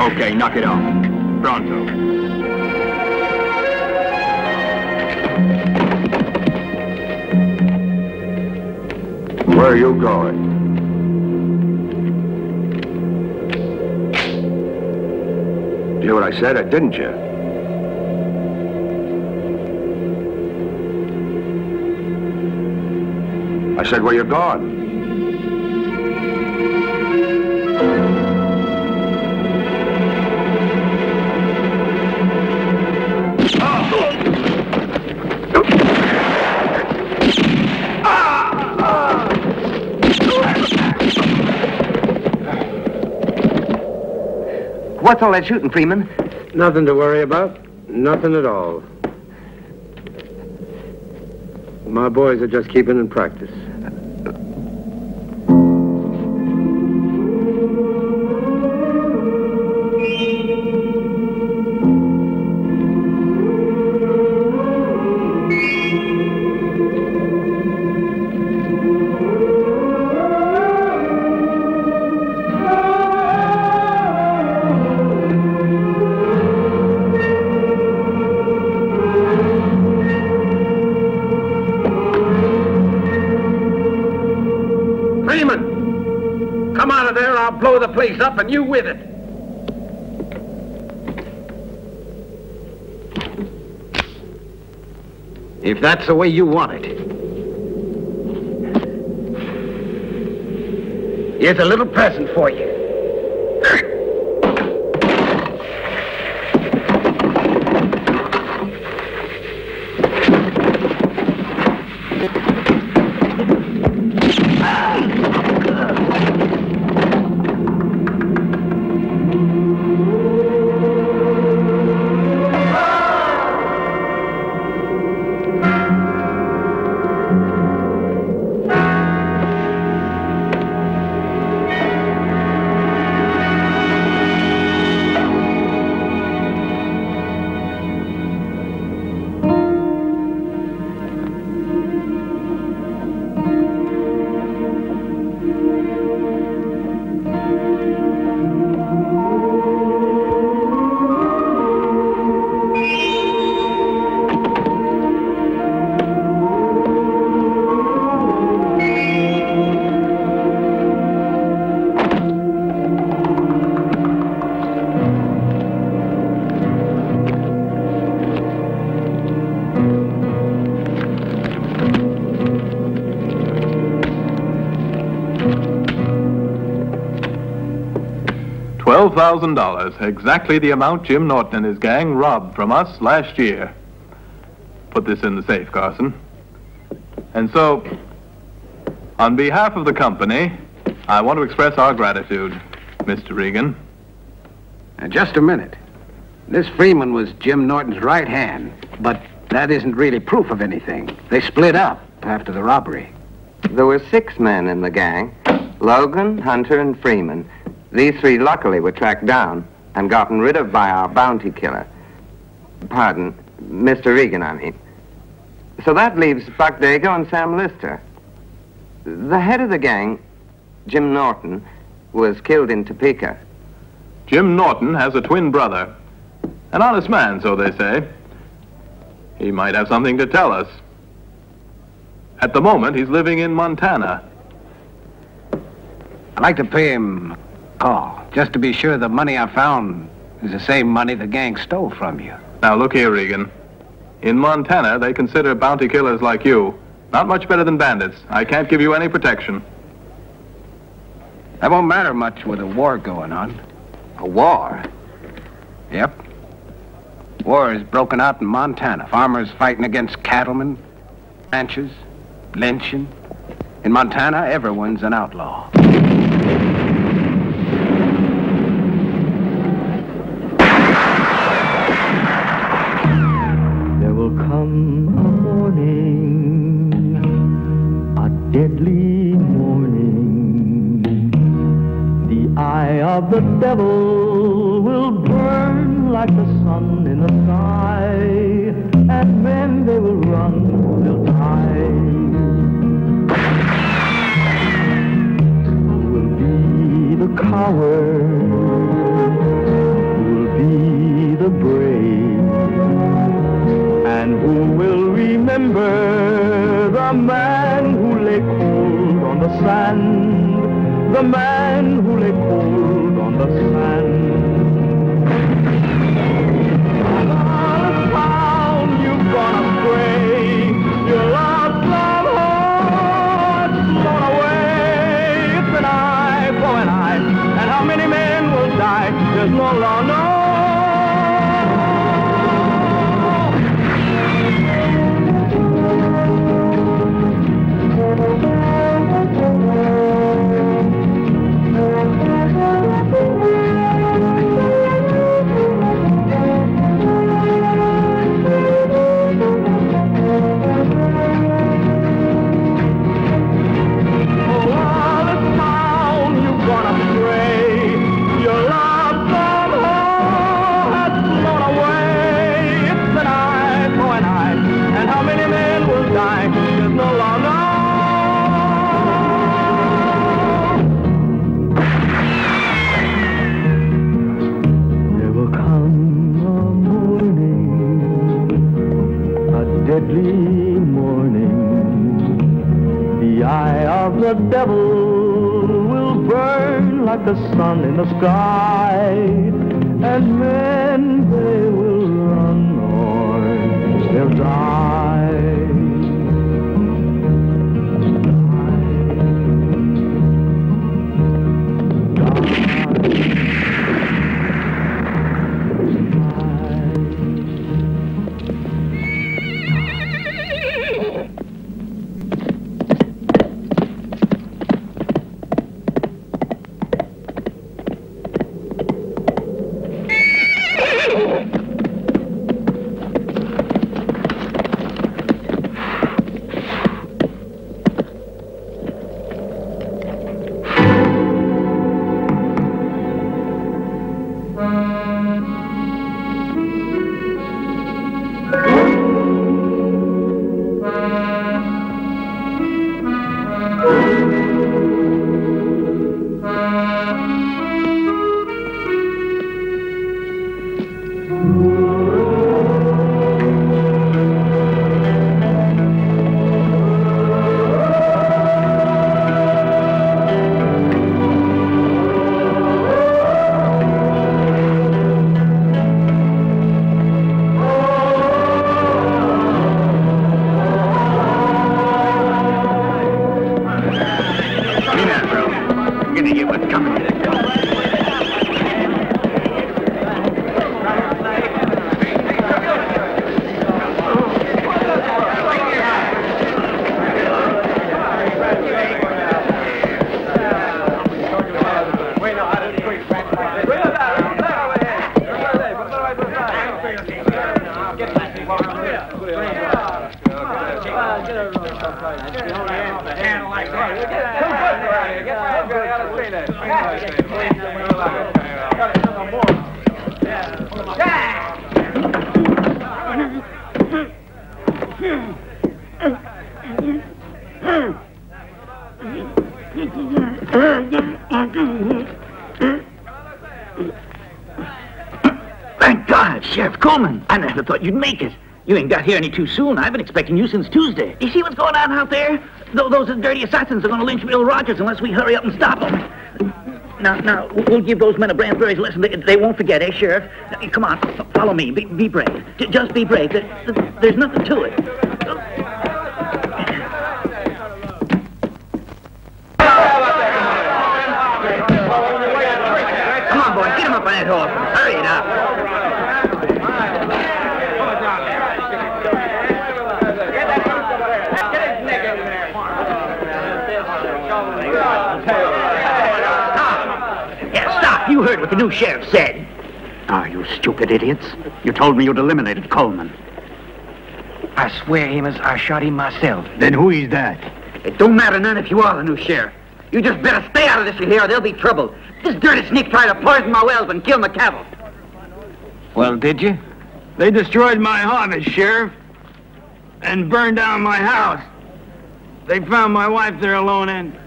Okay, knock it off. Pronto. Where are you going? You hear what I said, or didn't you? I said, where you going? What's all that shooting, Freeman? Nothing to worry about. Nothing at all. My boys are just keeping in practice. Blow the place up and you with it. If that's the way you want it. Here's a little present for you. $12,000, exactly the amount Jim Norton and his gang robbed from us last year. Put this in the safe, Carson. And so, on behalf of the company, I want to express our gratitude, Mr. Regan. Now, just a minute. This Freeman was Jim Norton's right hand, but that isn't really proof of anything. They split up after the robbery. There were 6 men in the gang, Logan, Hunter, and Freeman. These 3 luckily were tracked down and gotten rid of by our bounty killer. Pardon, Mr. Regan, I mean. So that leaves Buck Dago and Sam Lister. The head of the gang, Jim Norton, was killed in Topeka. Jim Norton has a twin brother. An honest man, so they say. He might have something to tell us. At the moment, he's living in Montana. I'd like to pay him a call, just to be sure the money I found is the same money the gang stole from you. Now, look here, Regan. In Montana, they consider bounty killers like you not much better than bandits. I can't give you any protection. That won't matter much with a war going on. A war? Yep. War is broken out in Montana. Farmers fighting against cattlemen, ranchers, lynching. In Montana, everyone's an outlaw. There will come a morning, a deadly morning. The eye of the devil will burn like the sun in the sky, and men they will run or they'll die. Who will be the coward? a man who lay cold on the sand, the man who lay cold on the sand. All the town you've gone astray, your lost love heart blown away. It's an eye for an eye, and how many men will die? There's no law, no. The devil will burn like the sun in the sky, and men they will run or they'll die. Thank God, Sheriff Coleman. I never thought you'd make it. You ain't got here any too soon. I've been expecting you since Tuesday. You see what's going on out there? Those dirty assassins are going to lynch Bill Rogers unless we hurry up and stop them. Now, we'll give those men of Brantbury's a lesson. They won't forget, eh, Sheriff? Come on, follow me. Be brave. Just be brave. There's nothing to it. Come on, boy. Get him up on that horse. Hurry it up. You heard what the new sheriff said. Ah, you stupid idiots. You told me you'd eliminated Coleman. I swear, Amos, I shot him myself. Then who is that? It don't matter none if you are the new sheriff. You just better stay out of this, you hear, or there'll be trouble. This dirty sneak tried to poison my wells and kill my cattle. Well, did you? They destroyed my harvest, Sheriff, and burned down my house. They found my wife there alone and...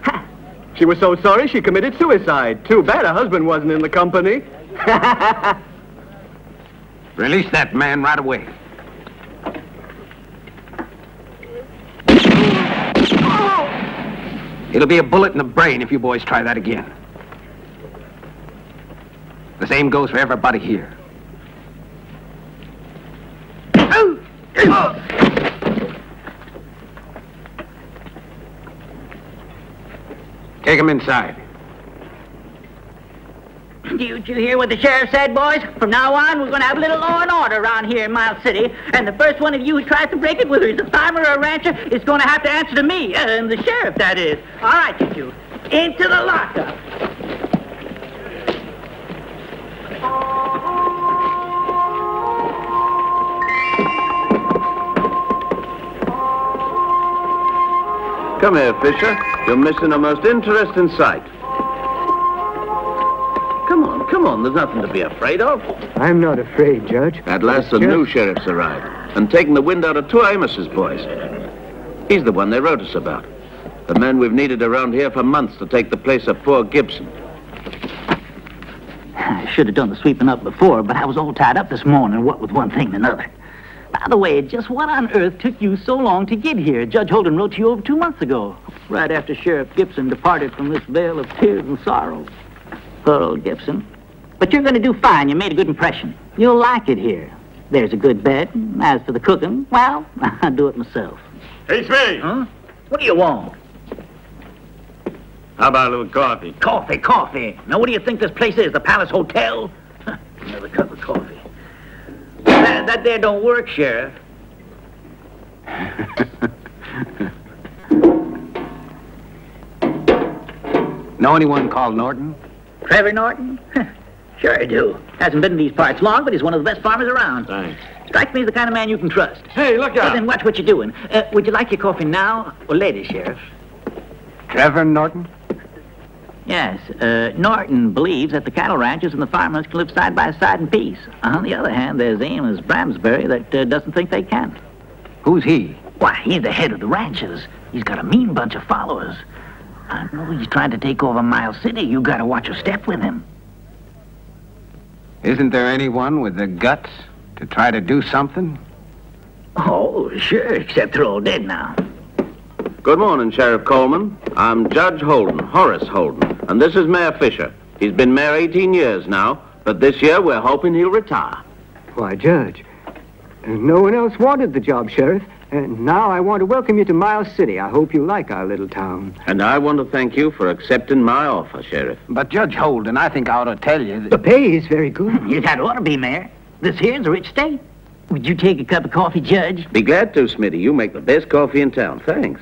She was so sorry she committed suicide. Too bad her husband wasn't in the company. Release that man right away. It'll be a bullet in the brain if you boys try that again. The same goes for everybody here. Take him inside. Did you hear what the sheriff said, boys? From now on, we're going to have a little law and order around here in Miles City. And the first one of you who tries to break it, whether he's a farmer or a rancher, is going to have to answer to me. And the sheriff, that is. All right, you two. Into the lockup. Come here, Fisher. You're missing a most interesting sight. Come on, there's nothing to be afraid of. I'm not afraid, Judge. At last the new sheriff's arrived and taken the wind out of two Amos's boys. He's the one they wrote us about. The man we've needed around here for months to take the place of poor Gibson. I should have done the sweeping up before, but I was all tied up this morning, what with one thing and another. By the way, just what on earth took you so long to get here? Judge Holden wrote to you over 2 months ago, right after Sheriff Gibson departed from this vale of tears and sorrow. Poor old Gibson. But you're going to do fine. You made a good impression. You'll like it here. There's a good bed. As for the cooking, well, I'll do it myself. Hey, Smee! Huh? What do you want? How about a little coffee? Coffee. Now, what do you think this place is? The Palace Hotel? Another cup of coffee. That there don't work, Sheriff. Know anyone called Norton? Trevor Norton? Sure I do. Hasn't been in these parts long, but he's one of the best farmers around. Thanks. Strikes me as the kind of man you can trust. Hey, look out! Well, then watch what you're doing. Would you like your coffee now or later, Sheriff? Trevor Norton? Yes, Norton believes that the cattle ranchers and the farmers can live side by side in peace. On the other hand, there's Amos Bramsbury that doesn't think they can. Who's he? Why, he's the head of the ranchers. He's got a mean bunch of followers. I know he's trying to take over Miles City. You gotta watch your step with him. Isn't there anyone with the guts to try to do something? Oh, sure, except they're all dead now. Good morning, Sheriff Coleman. I'm Judge Holden, Horace Holden, and this is Mayor Fisher. He's been mayor 18 years now, but this year we're hoping he'll retire. Why, Judge, no one else wanted the job, Sheriff. And now I want to welcome you to Miles City. I hope you like our little town. And I want to thank you for accepting my offer, Sheriff. But Judge Holden, I think I ought to tell you that... The pay is very good. That ought to be, Mayor. This here's a rich state. Would you take a cup of coffee, Judge? Be glad to, Smitty. You make the best coffee in town. Thanks.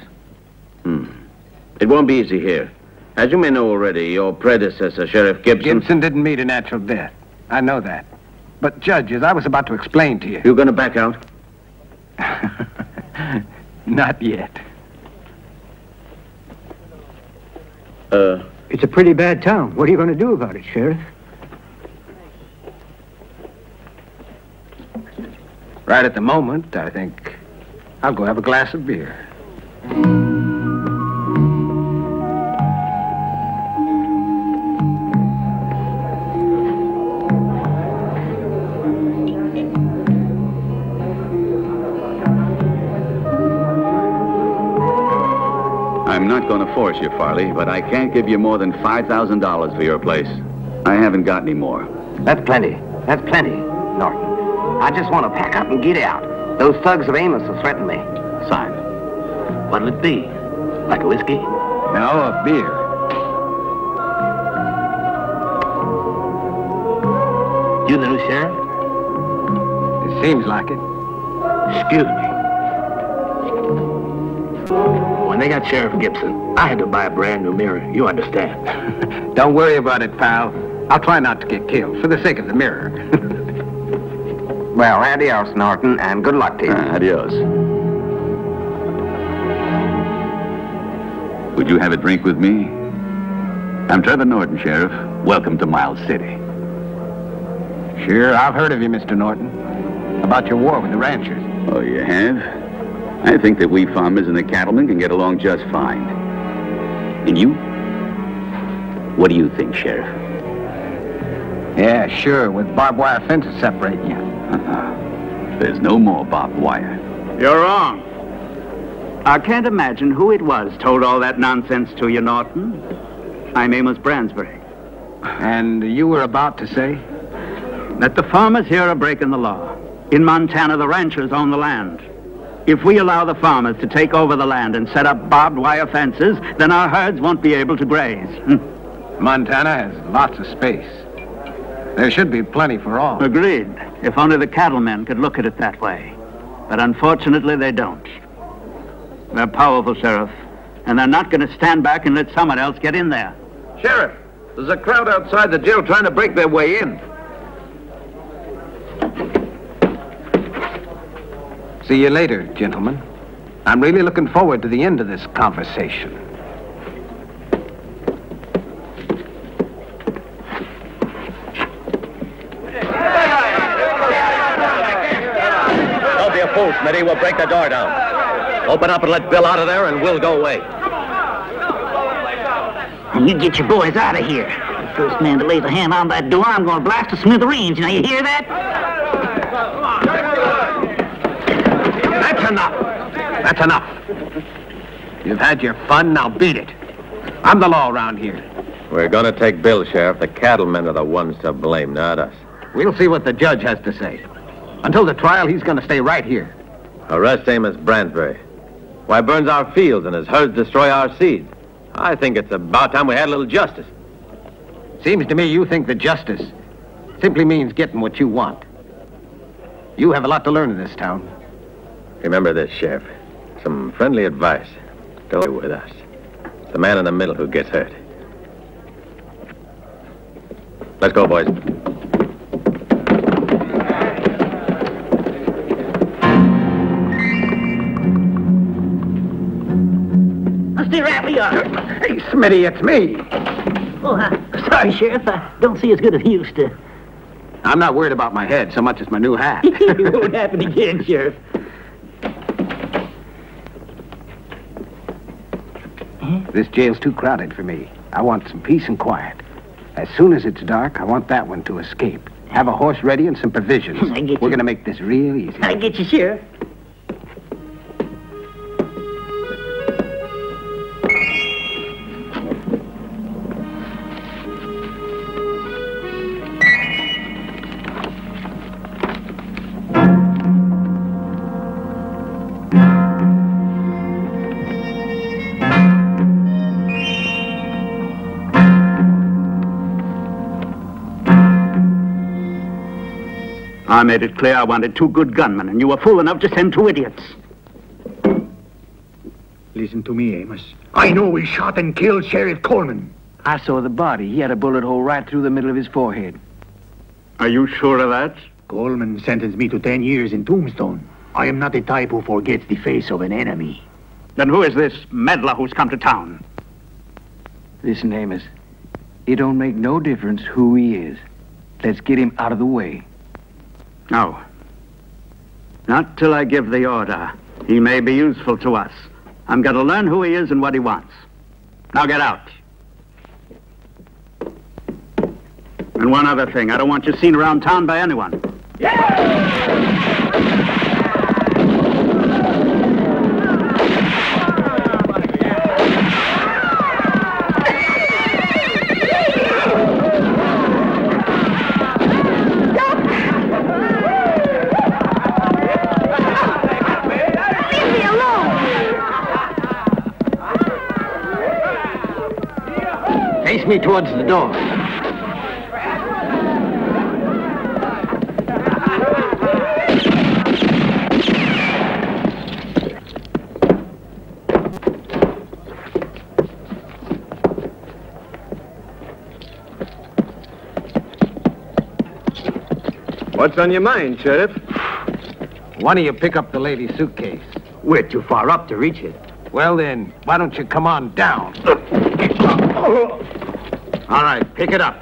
It won't be easy here. As you may know already, your predecessor, Sheriff Gibson... Gibson didn't meet a natural death. I know that. But, Judge, as I was about to explain to you... You're going to back out? Not yet. It's a pretty bad town. What are you going to do about it, Sheriff? Right at the moment, I think I'll go have a glass of beer. I'm not going to force you, Farley, but I can't give you more than $5,000 for your place. I haven't got any more. That's plenty. That's plenty, Norton. I just want to pack up and get out. Those thugs of Amos will threaten me. Sign. What'll it be? Like a whiskey? No, a beer. You the new sheriff? It seems like it. Excuse me. When they got Sheriff Gibson, I had to buy a brand new mirror. You understand? Don't worry about it, pal. I'll try not to get killed, for the sake of the mirror. Well, adios, Norton, and good luck to you. Adios. Would you have a drink with me? I'm Trevor Norton, Sheriff. Welcome to Miles City. Sure, I've heard of you, Mr. Norton. About your war with the ranchers. Oh, you have? I think that we farmers and the cattlemen can get along just fine. And you? What do you think, Sheriff? Yeah, sure, with barbed wire fences separating you. There's no more barbed wire. You're wrong. I can't imagine who it was told all that nonsense to you, Norton. I'm Amos Bransbury. And you were about to say? That the farmers here are breaking the law. In Montana, the ranchers own the land. If we allow the farmers to take over the land and set up barbed wire fences, then our herds won't be able to graze. Montana has lots of space. There should be plenty for all. Agreed. If only the cattlemen could look at it that way. But unfortunately, they don't. They're powerful, Sheriff, and they're not going to stand back and let someone else get in there. Sheriff, there's a crowd outside the jail trying to break their way in. See you later, gentlemen. I'm really looking forward to the end of this conversation. Don't be a fool, Smitty. We'll break the door down. Open up and let Bill out of there, and we'll go away. And you get your boys out of here. The first man to lay a hand on that door, I'm going to blast to smithereens. Now, you hear that? That's enough. That's enough. You've had your fun, now beat it. I'm the law around here. We're going to take Bill, Sheriff. The cattlemen are the ones to blame, not us. We'll see what the judge has to say. Until the trial, he's going to stay right here. Arrest Amos Bransbury. Why burns our fields and his herds destroy our seed? I think it's about time we had a little justice. Seems to me you think that justice simply means getting what you want. You have a lot to learn in this town. Remember this, Sheriff. Some friendly advice. Go with us. It's the man in the middle who gets hurt. Let's go, boys. Stay right where you are. Hey, Smitty, it's me. Oh, sorry, Sheriff. I don't see as good as he used to. I'm not worried about my head so much as my new hat. It won't happen again, Sheriff. This jail's too crowded for me. I want some peace and quiet. As soon as it's dark, I want that one to escape. Have a horse ready and some provisions. I get you. We're going to make this real easy. I get you, Sheriff. I made it clear I wanted 2 good gunmen, and you were fool enough to send 2 idiots. Listen to me, Amos. I know we shot and killed Sheriff Coleman. I saw the body. He had a bullet hole right through the middle of his forehead. Are you sure of that? Coleman sentenced me to 10 years in Tombstone. I am not the type who forgets the face of an enemy. Then who is this meddler who's come to town? Listen, Amos. It don't make no difference who he is. Let's get him out of the way. No. Not till I give the order. He may be useful to us. I'm going to learn who he is and what he wants. Now get out. And one other thing. I don't want you seen around town by anyone. Face me towards the door. What's on your mind, Sheriff? Why don't you pick up the lady's suitcase? We're too far up to reach it. Well then, why don't you come on down? All right, pick it up.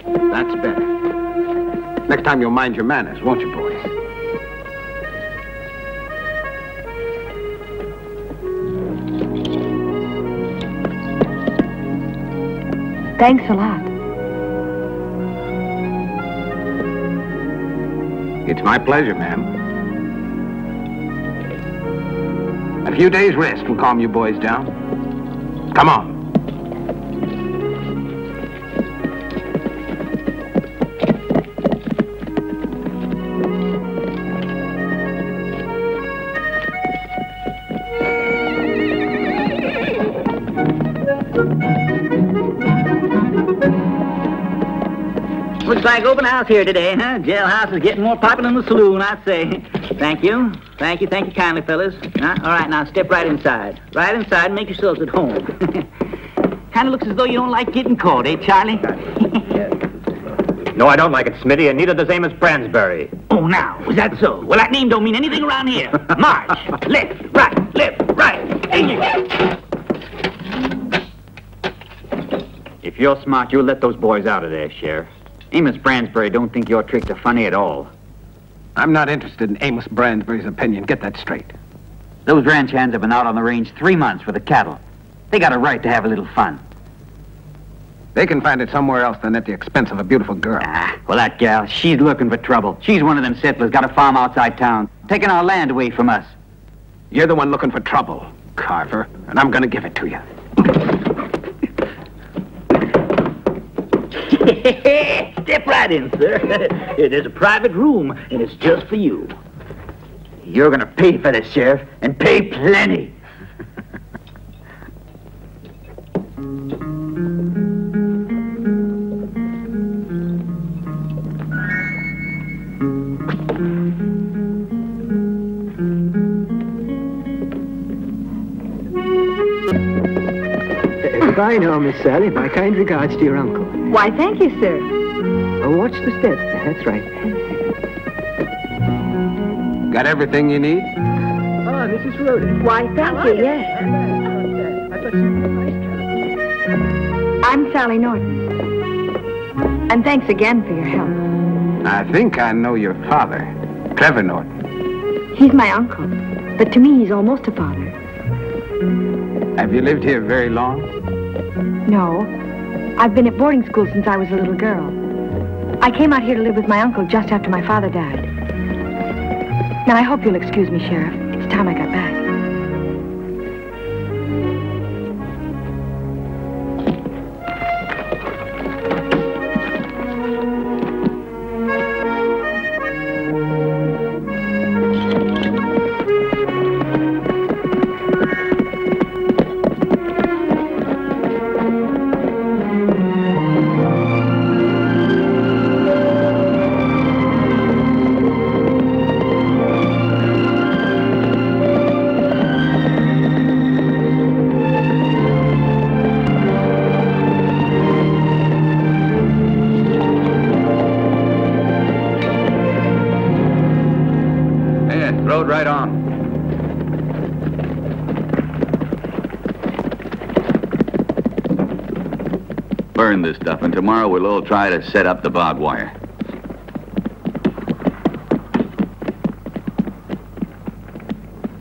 That's better. Next time you'll mind your manners, won't you, boys? Thanks a lot. It's my pleasure, ma'am. A few days' rest will calm you boys down. Come on. Looks like open house here today, huh? Jailhouse is getting more popular than the saloon, I'd say. Thank you. Thank you kindly, fellas. All right, now step right inside. Right inside and make yourselves at home. Kind of looks as though you don't like getting caught, eh, Charlie? No, I don't like it, Smitty, and neither does Amos Bransbury. Oh, now, is that so? Well, that name don't mean anything around here. March. Left, right. If you're smart, you'll let those boys out of there, Sheriff. Amos Bransbury don't think your tricks are funny at all. I'm not interested in Amos Bransbury's opinion. Get that straight. Those ranch hands have been out on the range 3 months for the cattle. They got a right to have a little fun. They can find it somewhere else than at the expense of a beautiful girl. Well, that gal, she's looking for trouble. She's one of them settlers, got a farm outside town, taking our land away from us. You're the one looking for trouble, Carver, and I'm gonna give it to you. Step right in, sir. There's a private room, and it's just for you. You're gonna pay for this, Sheriff, and pay plenty. Goodbye now, Miss Sally. My kind regards to your uncle. Why, thank you, sir. Oh, watch the step. That's right. Got everything you need? Ah, Mrs. Rhoda. Why, thank you, yes. I'm Sally Norton. And thanks again for your help. I think I know your father, Trevor Norton. He's my uncle, but to me he's almost a father. Have you lived here very long? No. I've been at boarding school since I was a little girl. I came out here to live with my uncle just after my father died. Now, I hope you'll excuse me, Sheriff. It's time I got back. Right on. Burn this stuff, and tomorrow we'll all try to set up the barbed wire.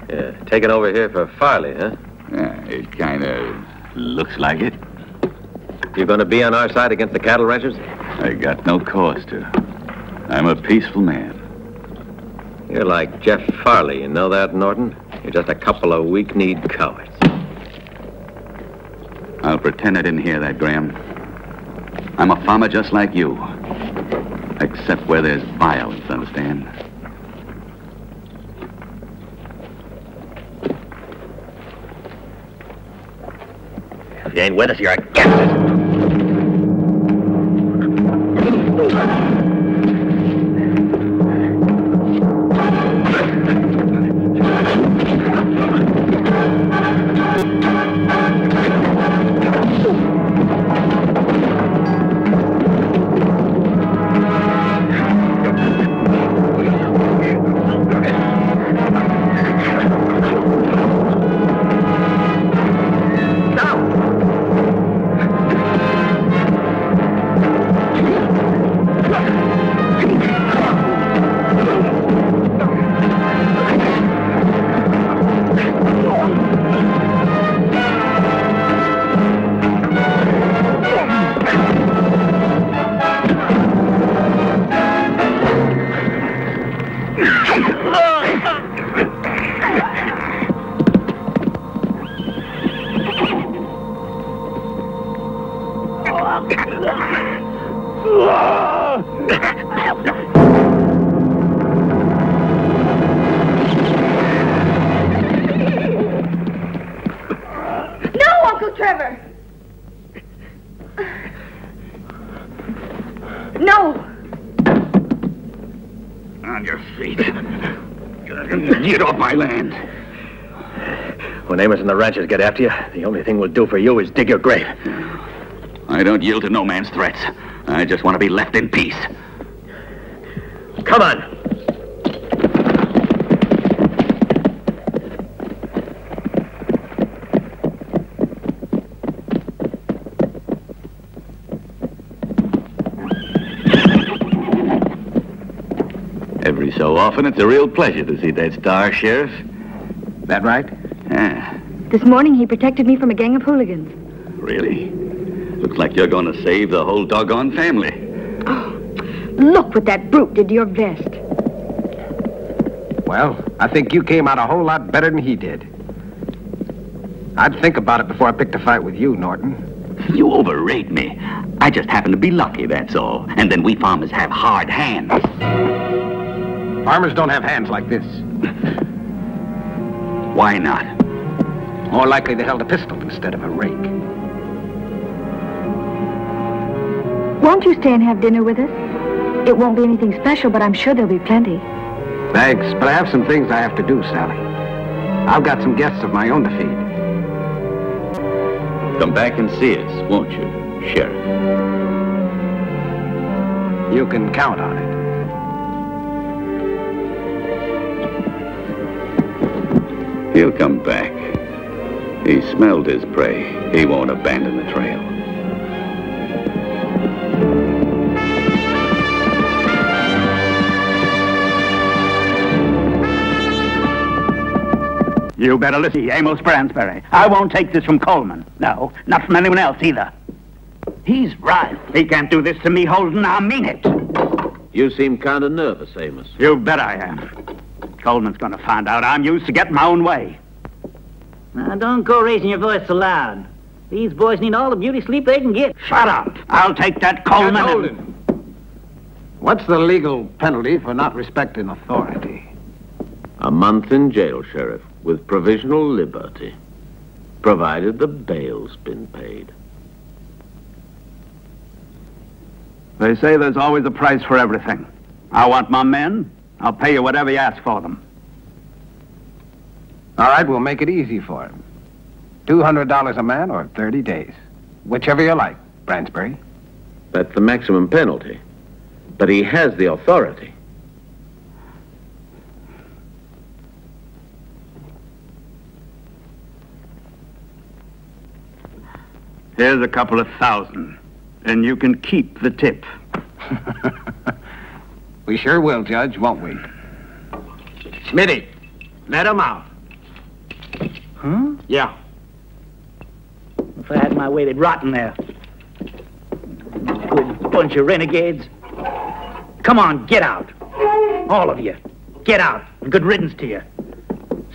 Yeah, taking over here for Farley, huh? Yeah, it kind of looks like it. You gonna be on our side against the cattle ranchers? I got no cause to. I'm a peaceful man. You're like Jeff Farley, you know that, Norton? You're just a couple of weak-kneed cowards. I'll pretend I didn't hear that, Graham. I'm a farmer just like you. Except where there's violence, understand? If you ain't with us, you're against us. Uncle Trevor! No! On your feet. Get off my land. When Amos and the ranchers get after you, the only thing we'll do for you is dig your grave. I don't yield to no man's threats. I just want to be left in peace. Come on. Every so often, it's a real pleasure to see that star, Sheriff. That right? Yeah. This morning he protected me from a gang of hooligans. Really? Looks like you're going to save the whole doggone family. Oh, look what that brute did to your vest. Well, I think you came out a whole lot better than he did. I'd think about it before I picked a fight with you, Norton. You overrate me. I just happen to be lucky, that's all. And then we farmers have hard hands. Farmers don't have hands like this. Why not? More likely they held a pistol instead of a rake. Won't you stay and have dinner with us? It won't be anything special, but I'm sure there'll be plenty. Thanks, but I have some things I have to do, Sally. I've got some guests of my own to feed. Come back and see us, won't you, Sheriff? You can count on it. He'll come back. He smelled his prey. He won't abandon the trail. You better listen, Amos Bransbury. I won't take this from Coleman. No, not from anyone else either. He's right. He can't do this to me, Holden. I mean it. You seem kind of nervous, Amos. You bet I am. Coleman's going to find out I'm used to getting my own way. Now, don't go raising your voice so loud. These boys need all the beauty sleep they can get. Shut up. I'll take that Coleman. Holden. What's the legal penalty for not respecting authority? A month in jail, Sheriff, with provisional liberty, provided the bail's been paid. They say there's always a price for everything. I want my men. I'll pay you whatever you ask for them. All right, we'll make it easy for him. $200 a man or 30 days. Whichever you like, Bransbury. That's the maximum penalty. But he has the authority. Here's a couple of $1,000, and you can keep the tip. We sure will, Judge, won't we? Smitty, let him out. Huh? Yeah. If I had my way, they'd rot in there. Good bunch of renegades. Come on, get out. All of you. Get out. And good riddance to you.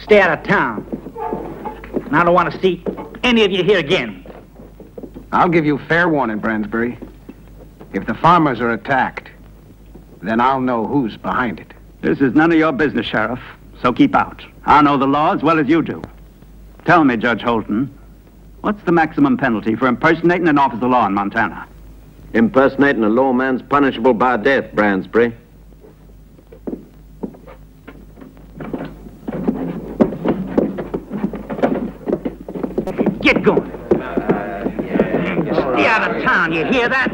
Stay out of town. And I don't want to see any of you here again. I'll give you fair warning, Bransbury. If the farmers are attacked, then I'll know who's behind it. This is none of your business, Sheriff, so keep out. I know the law as well as you do. Tell me, Judge Holton, what's the maximum penalty for impersonating an officer of law in Montana? Impersonating a lawman's punishable by death, Bransbury. Get going. Stay out of town, you hear that?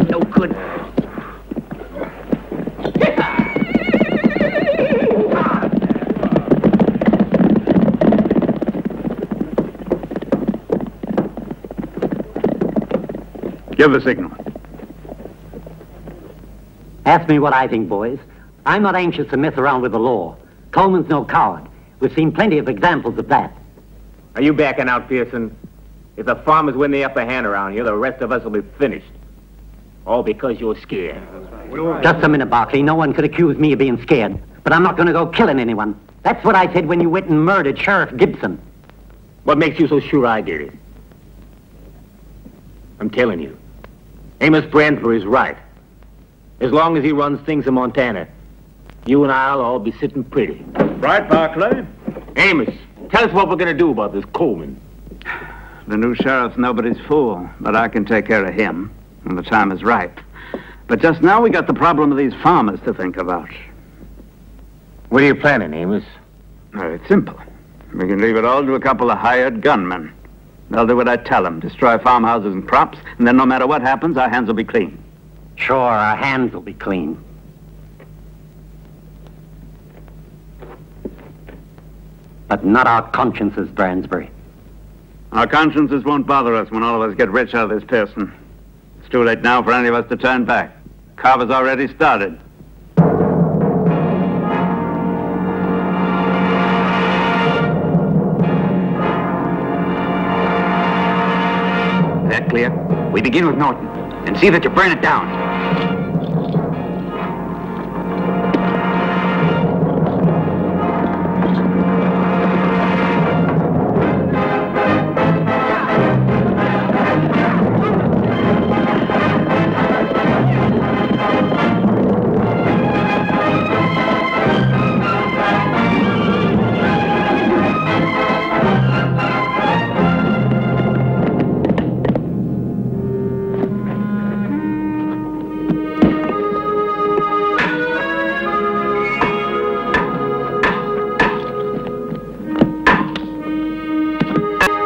No good. Give the signal. Ask me what I think, boys. I'm not anxious to mess around with the law. Coleman's no coward. We've seen plenty of examples of that. Are you backing out, Pearson? If the farmers win the upper hand around here, the rest of us will be finished. All because you're scared. Just a minute, Barkley. No one could accuse me of being scared. But I'm not going to go killing anyone. That's what I said when you went and murdered Sheriff Gibson. What makes you so sure I did it? I'm telling you, Amos Bransbury is right. As long as he runs things in Montana, you and I'll all be sitting pretty. Right, Barkley. Amos, tell us what we're going to do about this Coleman. The new sheriff's nobody's fool, but I can take care of him when the time is right. But just now we got the problem of these farmers to think about. What are you planning, Amos? It's simple. We can leave it all to a couple of hired gunmen. They'll do what I tell them, destroy farmhouses and crops, and then no matter what happens, our hands will be clean. Sure, our hands will be clean. But not our consciences, Bransbury. Our consciences won't bother us when all of us get rich out of this Pearson. It's too late now for any of us to turn back. Carver's already started. That clear? We begin with Norton and see that you burn it down.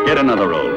Get another roll.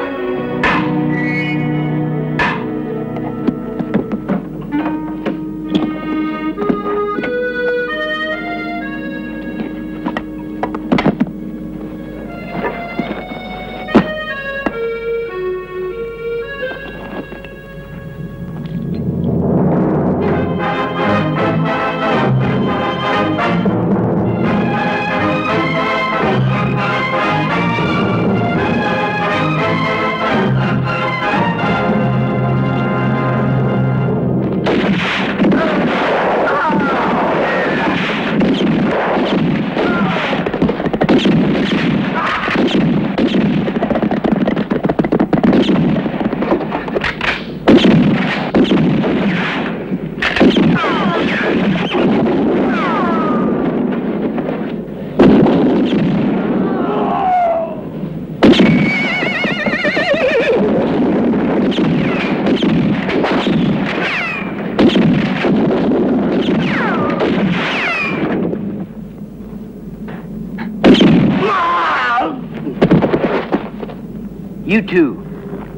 You two,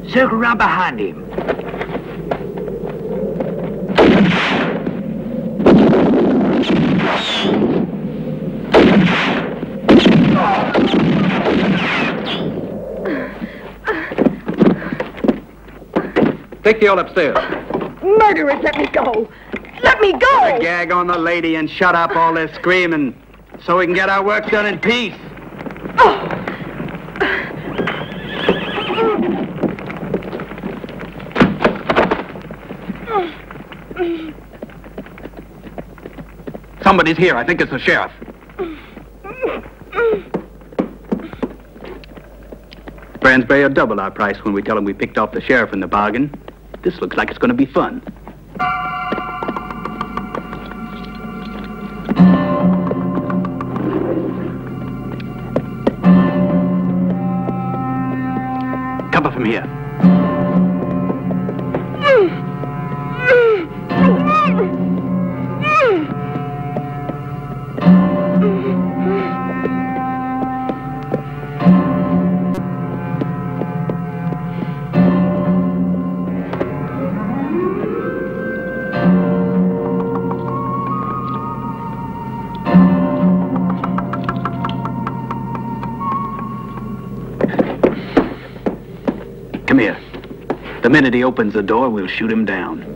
circle around behind him. Take the old upstairs. Murderers, let me go. Let me go! Put a gag on the lady and shut up all this screaming so we can get our work done in peace. Somebody's here. I think it's the sheriff. Bransbury will double our price when we tell him we picked off the sheriff in the bargain. This looks like it's going to be fun. Cover from here. Come here. The minute he opens the door, we'll shoot him down.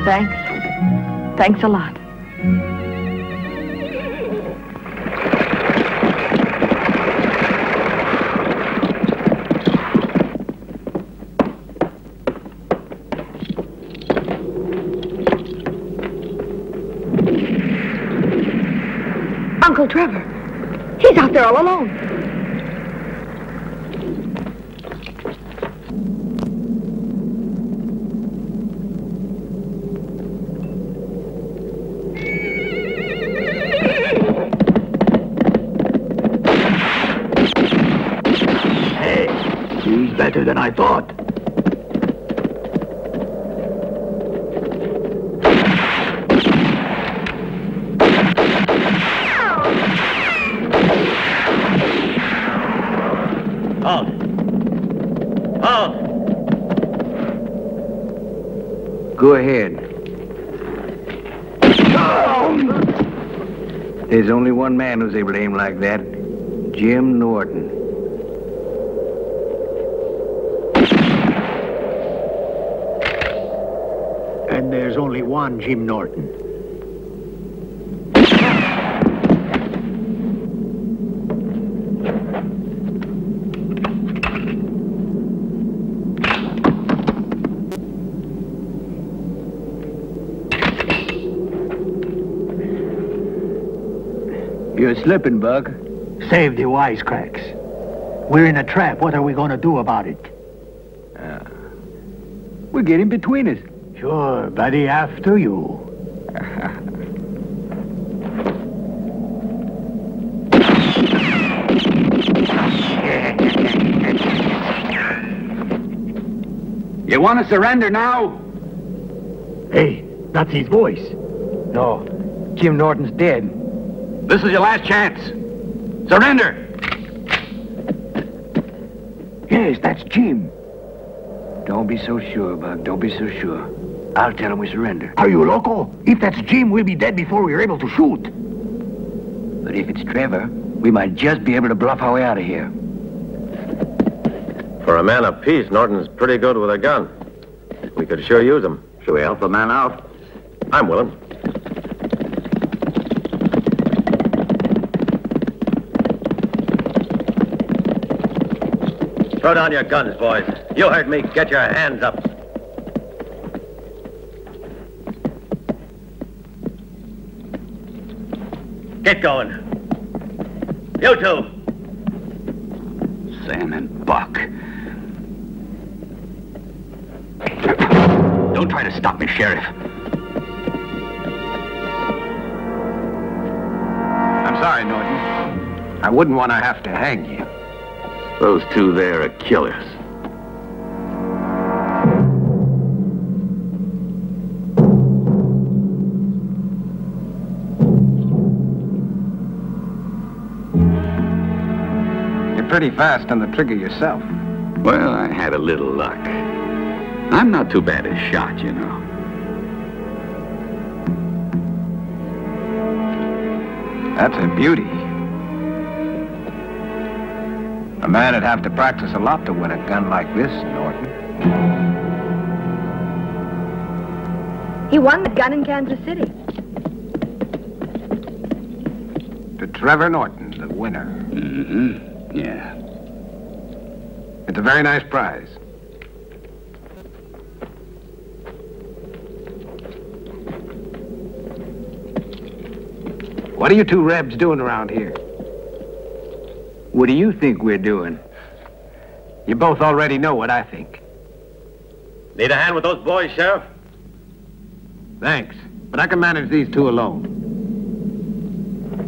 Thanks. Thanks a lot. Uncle Trevor. He's out there all alone. Hey, he's better than I thought. Go ahead. There's only one man who's able to aim like that. Jim Norton. And there's only one Jim Norton. You're slipping, Buck. Save the wisecracks. We're in a trap. What are we going to do about it? We're getting between us. Sure, buddy, after you. You want to surrender now? Hey, that's his voice. No, Jim Norton's dead. This is your last chance. Surrender! Yes, that's Jim. Don't be so sure, Buck. Don't be so sure. I'll tell him we surrender. Are you loco? If that's Jim, we'll be dead before we're able to shoot. But if it's Trevor, we might just be able to bluff our way out of here. For a man of peace, Norton's pretty good with a gun. We could sure use him. Should we help the man out? I'm willing. Throw down your guns, boys. You heard me. Get your hands up. Get going. You two. Sam and Buck. Don't try to stop me, Sheriff. I'm sorry, Norton. I wouldn't want to have to hang you. Those two there are killers. You're pretty fast on the trigger yourself. Well, I had a little luck. I'm not too bad a shot, you know. That's a beauty. A man would have to practice a lot to win a gun like this, Norton. He won the gun in Kansas City. To Trevor Norton, the winner. Mm-hmm. Yeah. It's a very nice prize. What are you two rebs doing around here? What do you think we're doing? You both already know what I think. Need a hand with those boys, Sheriff? Thanks, but I can manage these two alone.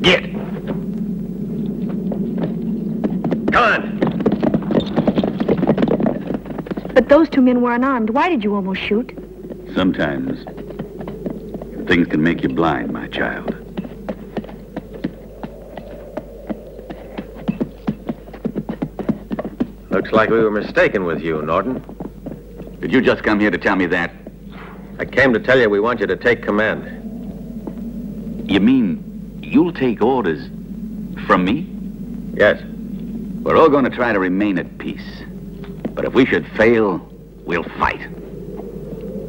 Get! Come on! But those two men were unarmed. Why did you almost shoot? Sometimes things can make you blind, my child. Looks like we were mistaken with you, Norton. Did you just come here to tell me that? I came to tell you we want you to take command. You mean you'll take orders from me? Yes. We're all going to try to remain at peace. But if we should fail, we'll fight.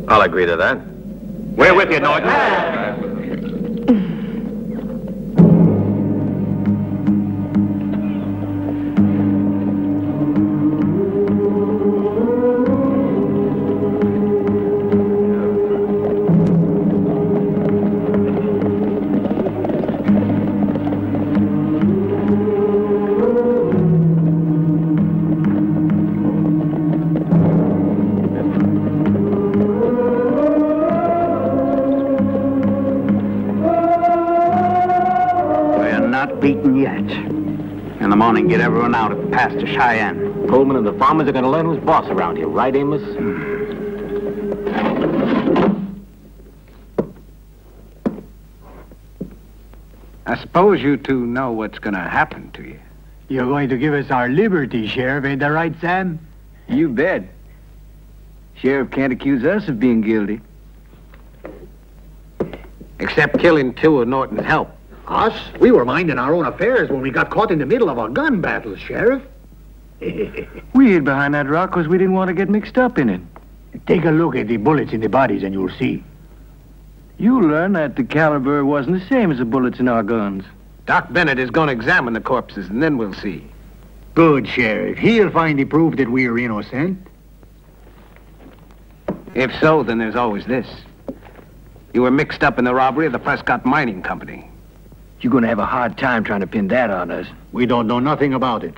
I'll agree to that. We're with you, Norton. Beaten yet. In the morning, get everyone out at the pass to Cheyenne. Coleman and the farmers are going to learn who's boss around here, right, Amos? I suppose you two know what's going to happen to you. You're going to give us our liberty, Sheriff, ain't that right, Sam? You bet. Sheriff can't accuse us of being guilty. Except killing two of Norton's help. Us? We were minding our own affairs when we got caught in the middle of a gun battle, Sheriff. We hid behind that rock because we didn't want to get mixed up in it. Take a look at the bullets in the bodies and you'll see. You'll learn that the caliber wasn't the same as the bullets in our guns. Doc Bennett is going to examine the corpses, and then we'll see. Good, Sheriff. He'll find the proof that we're innocent. If so, then there's always this. You were mixed up in the robbery of the Prescott Mining Company. You're going to have a hard time trying to pin that on us. We don't know nothing about it.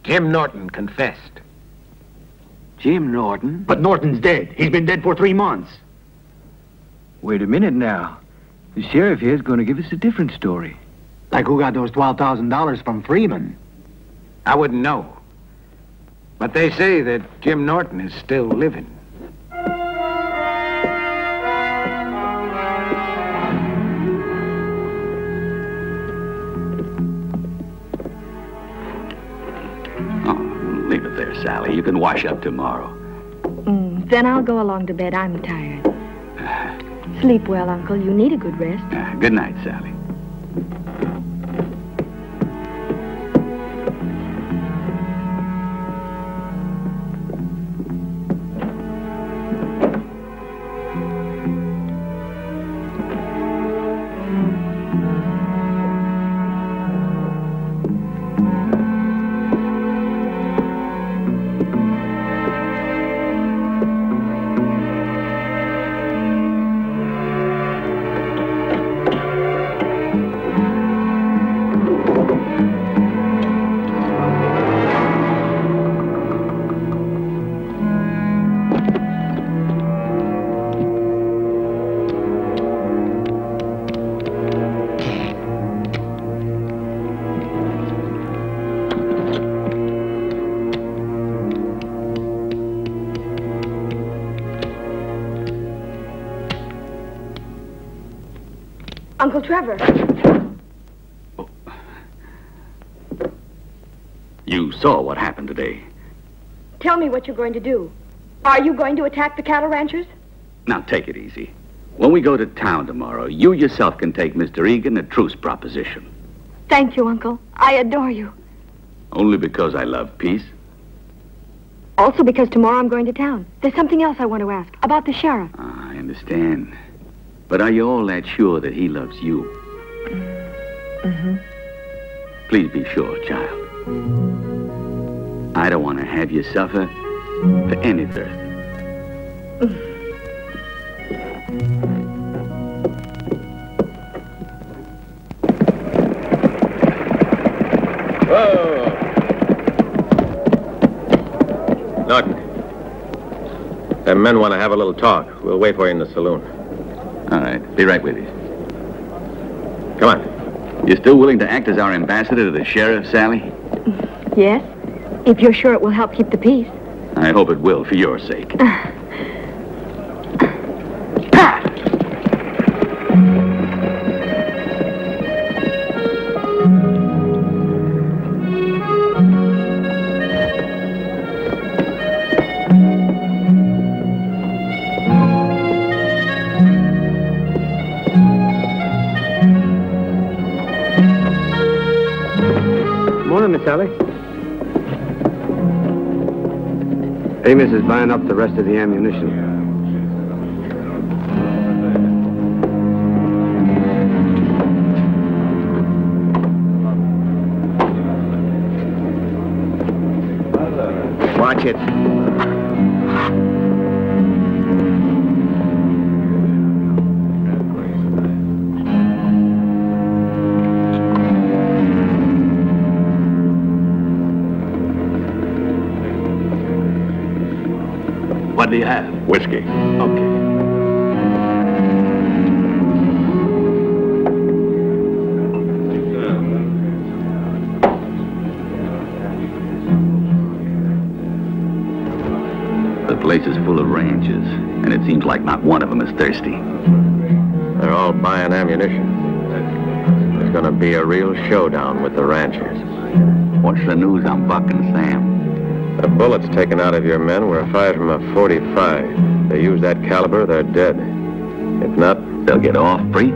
Jim Norton confessed. Jim Norton? But Norton's dead. He's been dead for 3 months. Wait a minute now. The sheriff here's going to give us a different story. Like who got those $12,000 from Freeman? I wouldn't know. But they say that Jim Norton is still living. Leave it there, Sally. You can wash up tomorrow. Then I'll go along to bed. I'm tired. Sleep well, Uncle. You need a good rest. Good night, Sally. Uncle Trevor. You saw what happened today. Tell me what you're going to do. Are you going to attack the cattle ranchers? Now, take it easy. When we go to town tomorrow, you yourself can take Mr. Egan a truce proposition. Thank you, Uncle. I adore you. Only because I love peace. Also because tomorrow I'm going to town. There's something else I want to ask about the sheriff. I understand. But are you all that sure that he loves you? Mm-hmm. Please be sure, child. I don't want to have you suffer for anything. Whoa! Norton. The men want to have a little talk. We'll wait for you in the saloon. All right. Be right with you. Come on. You still willing to act as our ambassador to the sheriff, Sally? Yes, if you're sure it will help keep the peace. I hope it will, for your sake. Morning, Miss Sally. Amos is buying up the rest of the ammunition. it. What do you have? Whiskey. Okay. The place is full of ranches, and it seems like not one of them is thirsty. They're all buying ammunition. There's gonna be a real showdown with the ranchers. What's the news on Buck and Sam? The bullets taken out of your men were fired from a .45. They use that caliber, they're dead. If not, they'll get off free.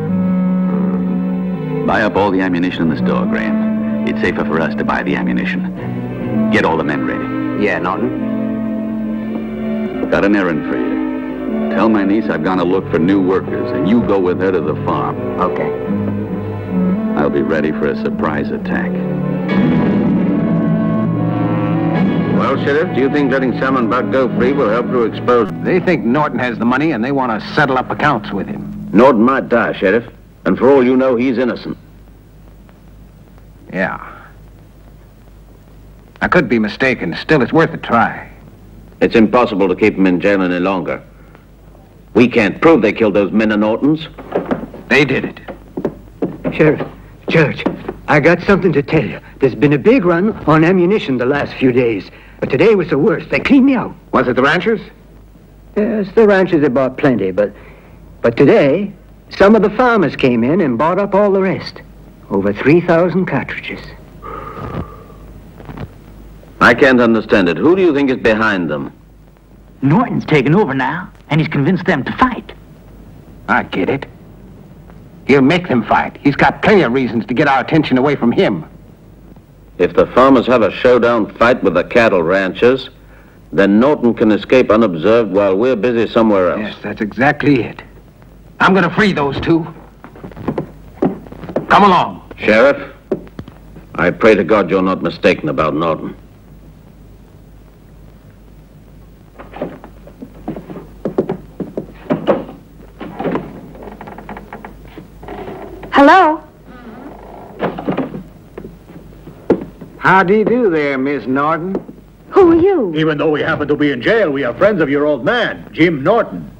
Buy up all the ammunition in the store, Graham. It's safer for us to buy the ammunition. Get all the men ready. Yeah, Norton? Got an errand for you. Tell my niece I've gone to look for new workers, and you go with her to the farm. Okay. I'll be ready for a surprise attack. Well, Sheriff, do you think letting Sam and Buck go free will help to expose... They think Norton has the money, and they want to settle up accounts with him. Norton might die, Sheriff. And for all you know, he's innocent. Yeah. I could be mistaken. Still, it's worth a try. It's impossible to keep him in jail any longer. We can't prove they killed those men of Norton's. They did it. Sheriff, Judge, I got something to tell you. There's been a big run on ammunition the last few days. But today was the worst. They cleaned me out. Was it the ranchers? Yes, the ranchers have bought plenty, but today, some of the farmers came in and bought up all the rest. Over 3,000 cartridges. I can't understand it. Who do you think is behind them? Norton's taken over now, and he's convinced them to fight. I get it. He'll make them fight. He's got plenty of reasons to get our attention away from him. If the farmers have a showdown fight with the cattle ranchers, then Norton can escape unobserved while we're busy somewhere else. Yes, that's exactly it. I'm going to free those two. Come along. Sheriff, I pray to God you're not mistaken about Norton. Hello? How do you do there, Miss Norton? Who are you? Even though we happen to be in jail, we are friends of your old man, Jim Norton.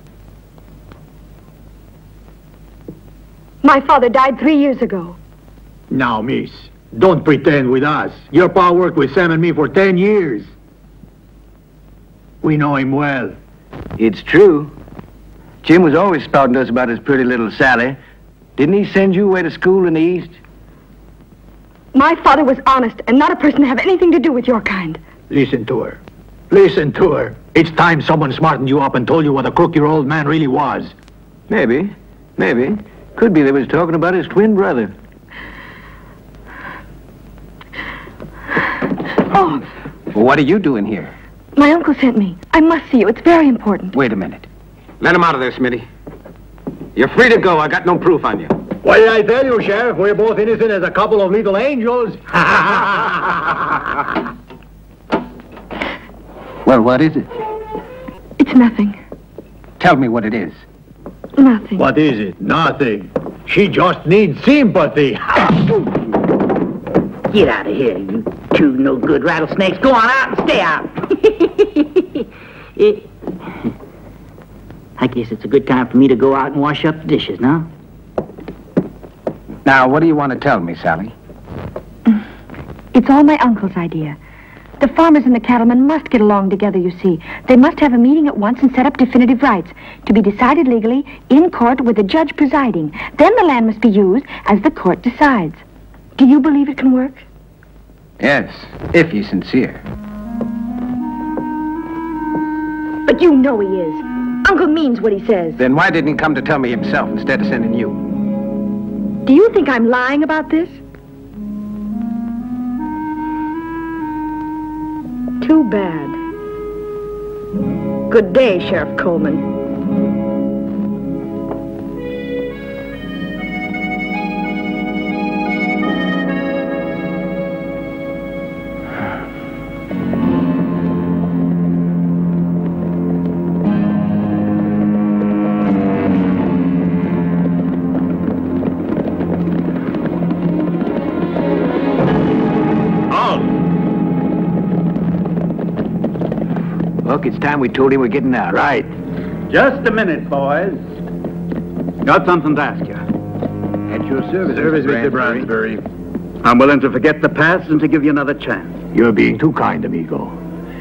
My father died 3 years ago. Now, miss, don't pretend with us. Your pa worked with Sam and me for 10 years. We know him well. It's true. Jim was always spouting to us about his pretty little Sally. Didn't he send you away to school in the East? My father was honest and not a person to have anything to do with your kind. Listen to her. Listen to her. It's time someone smartened you up and told you what a crook your old man really was. Maybe. Could be they was talking about his twin brother. Oh. Well, what are you doing here? My uncle sent me. I must see you. It's very important. Wait a minute. Let him out of there, Smitty. You're free to go. I got no proof on you. What did I tell you, Sheriff? We're both innocent as a couple of little angels. Well, what is it? It's nothing. Tell me what it is. Nothing. What is it? Nothing. She just needs sympathy. Get out of here, you two no-good rattlesnakes. Go on out and stay out. I guess it's a good time for me to go out and wash up the dishes, no? Now, what do you want to tell me, Sally? It's all my uncle's idea. The farmers and the cattlemen must get along together, you see. They must have a meeting at once and set up definitive rights, to be decided legally in court with a judge presiding. Then the land must be used as the court decides. Do you believe it can work? Yes, if he's sincere. But you know he is. Uncle means what he says. Then why didn't he come to tell me himself instead of sending you? Do you think I'm lying about this? Too bad. Good day, Sheriff Coleman. It's time we told him we're getting out. Right. Just a minute, boys. Got something to ask you. At your service, Mr. Bransbury. I'm willing to forget the past and to give you another chance. You're being too kind, amigo.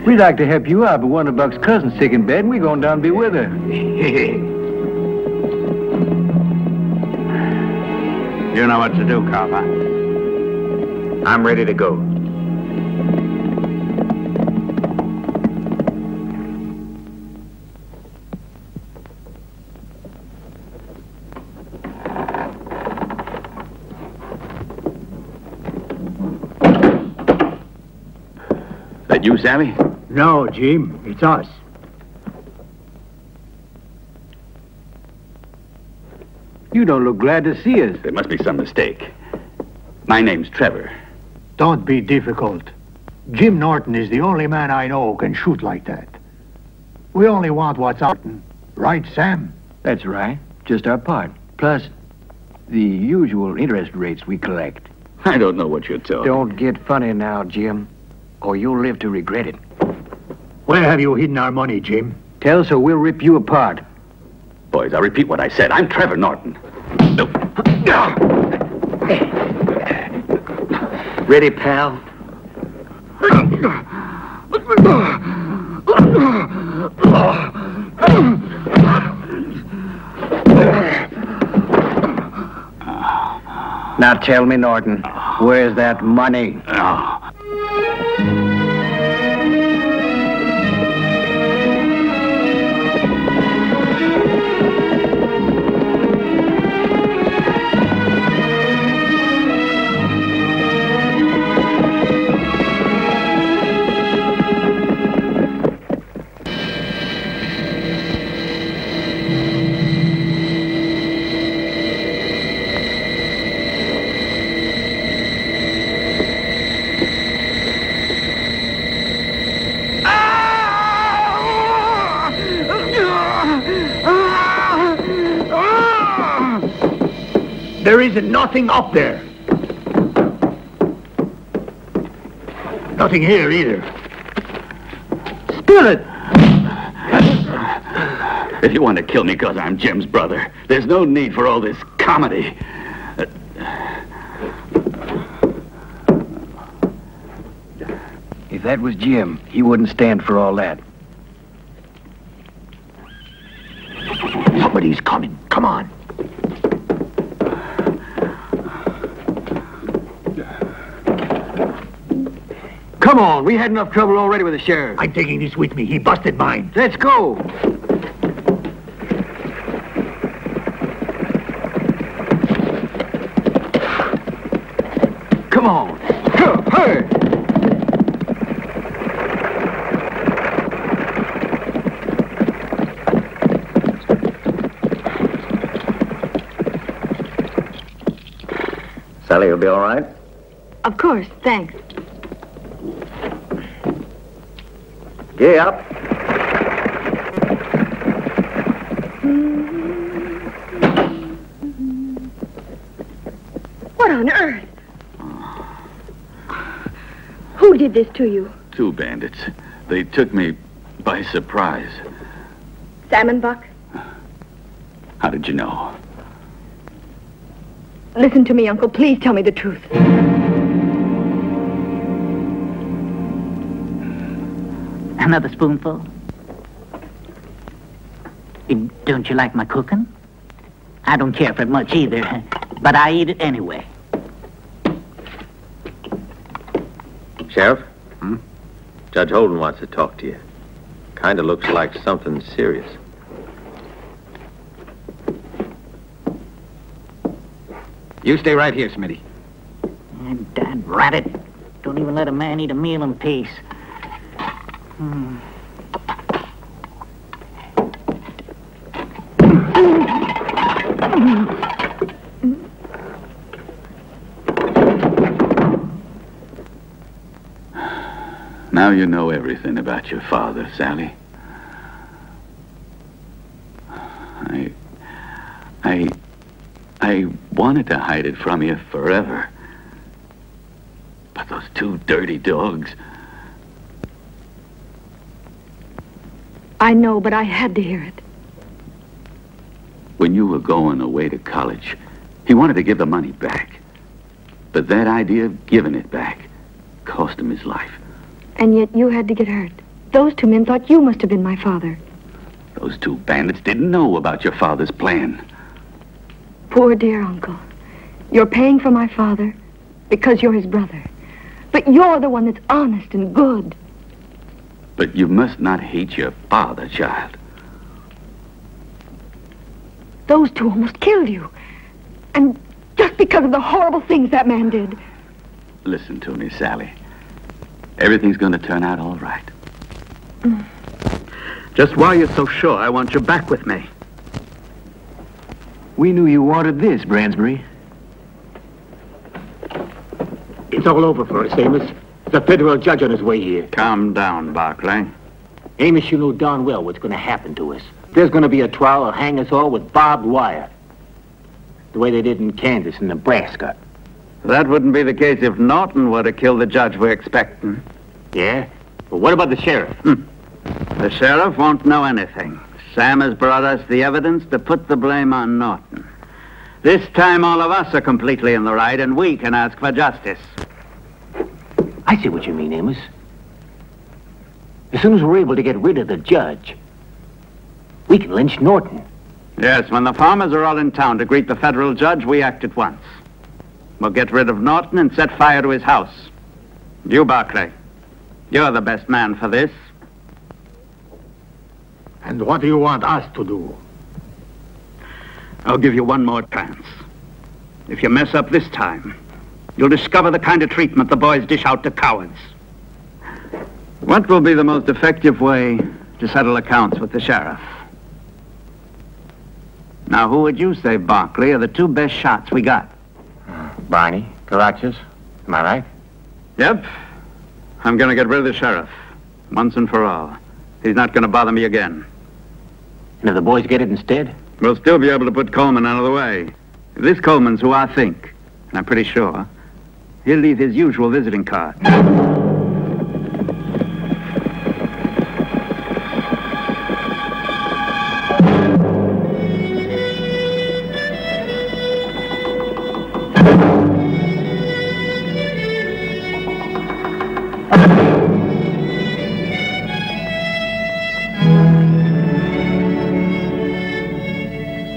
We'd like to help you out, but one of Buck's cousins sick in bed, and we're going down to be with her. You know what to do, Carver. I'm ready to go. That you, Sammy? No, Jim, it's us. You don't look glad to see us. There must be some mistake. My name's Trevor. Don't be difficult. Jim Norton is the only man I know who can shoot like that. We only want what's out, right, Sam? That's right. Just our part. Plus, the usual interest rates we collect. I don't know what you're telling. Don't get funny now, Jim, or you'll live to regret it. Where have you hidden our money, Jim? Tell us or we'll rip you apart. Boys, I'll repeat what I said. I'm Trevor Norton. Ready, pal? Now tell me, Norton, where's that money? There isn't nothing up there. Nothing here either. Spill it! If you want to kill me because I'm Jim's brother, there's no need for all this comedy. If that was Jim, he wouldn't stand for all that. Somebody's coming. Come on. Come on, we had enough trouble already with the sheriff. I'm taking this with me. He busted mine. Let's go. Come on. Hurry. Sally, you'll be all right? Of course, thanks. Gee up. What on earth? Who did this to you? 2 bandits. They took me by surprise. Salmon Buck? How did you know? Listen to me, Uncle. Please tell me the truth. Another spoonful? Don't you like my cooking? I don't care for it much either, but I eat it anyway. Sheriff? Judge Holden wants to talk to you. Kind of looks like something serious. You stay right here, Smitty. Dad rat it. Don't even let a man eat a meal in peace. Now you know everything about your father, Sally. I wanted to hide it from you forever. But those 2 dirty dogs... I know, but I had to hear it. When you were going away to college, he wanted to give the money back. But that idea of giving it back cost him his life. And yet you had to get hurt. Those two men thought you must have been my father. Those two bandits didn't know about your father's plan. Poor dear uncle. You're paying for my father because you're his brother. But you're the one that's honest and good. But you must not hate your father, child. Those two almost killed you. And just because of the horrible things that man did. Listen to me, Sally. Everything's going to turn out all right. Just why you're so sure I want you back with me? We knew you wanted this, Bransbury. It's all over for us, Amos. There's a federal judge on his way here. Calm down, Barclay. Amos, you know darn well what's going to happen to us. There's going to be a trial that'll hang us all with barbed wire. The way they did in Kansas and Nebraska. That wouldn't be the case if Norton were to kill the judge we're expecting. Yeah? But what about the sheriff? The sheriff won't know anything. Sam has brought us the evidence to put the blame on Norton. This time all of us are completely in the right and we can ask for justice. I see what you mean, Amos. As soon as we're able to get rid of the judge, we can lynch Norton. Yes, when the farmers are all in town to greet the federal judge, we act at once. We'll get rid of Norton and set fire to his house. You, Barclay, you're the best man for this. And what do you want us to do? I'll give you one more chance. If you mess up this time, you'll discover the kind of treatment the boys dish out to cowards. What will be the most effective way to settle accounts with the sheriff? Now, who would you say, Barclay, are the two best shots we got? Barney, Caraccius, am I right? Yep. I'm going to get rid of the sheriff, once and for all. He's not going to bother me again. And if the boys get it instead? We'll still be able to put Coleman out of the way. If this Coleman's who I think, and I'm pretty sure, he'll leave his usual visiting card.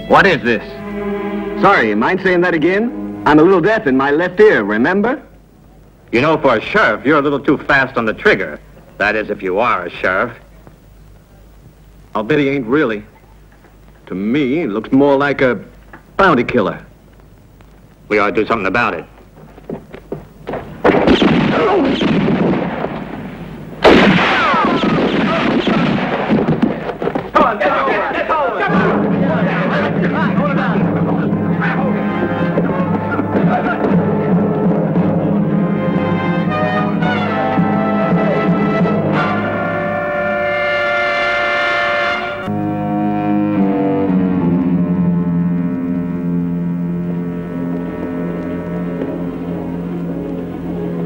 What is this? Sorry, mind saying that again? I'm a little deaf in my left ear, remember? You know, for a sheriff, you're a little too fast on the trigger. That is, if you are a sheriff. I'll bet he ain't really. To me, he looks more like a bounty killer. We ought to do something about it. Come on, get over!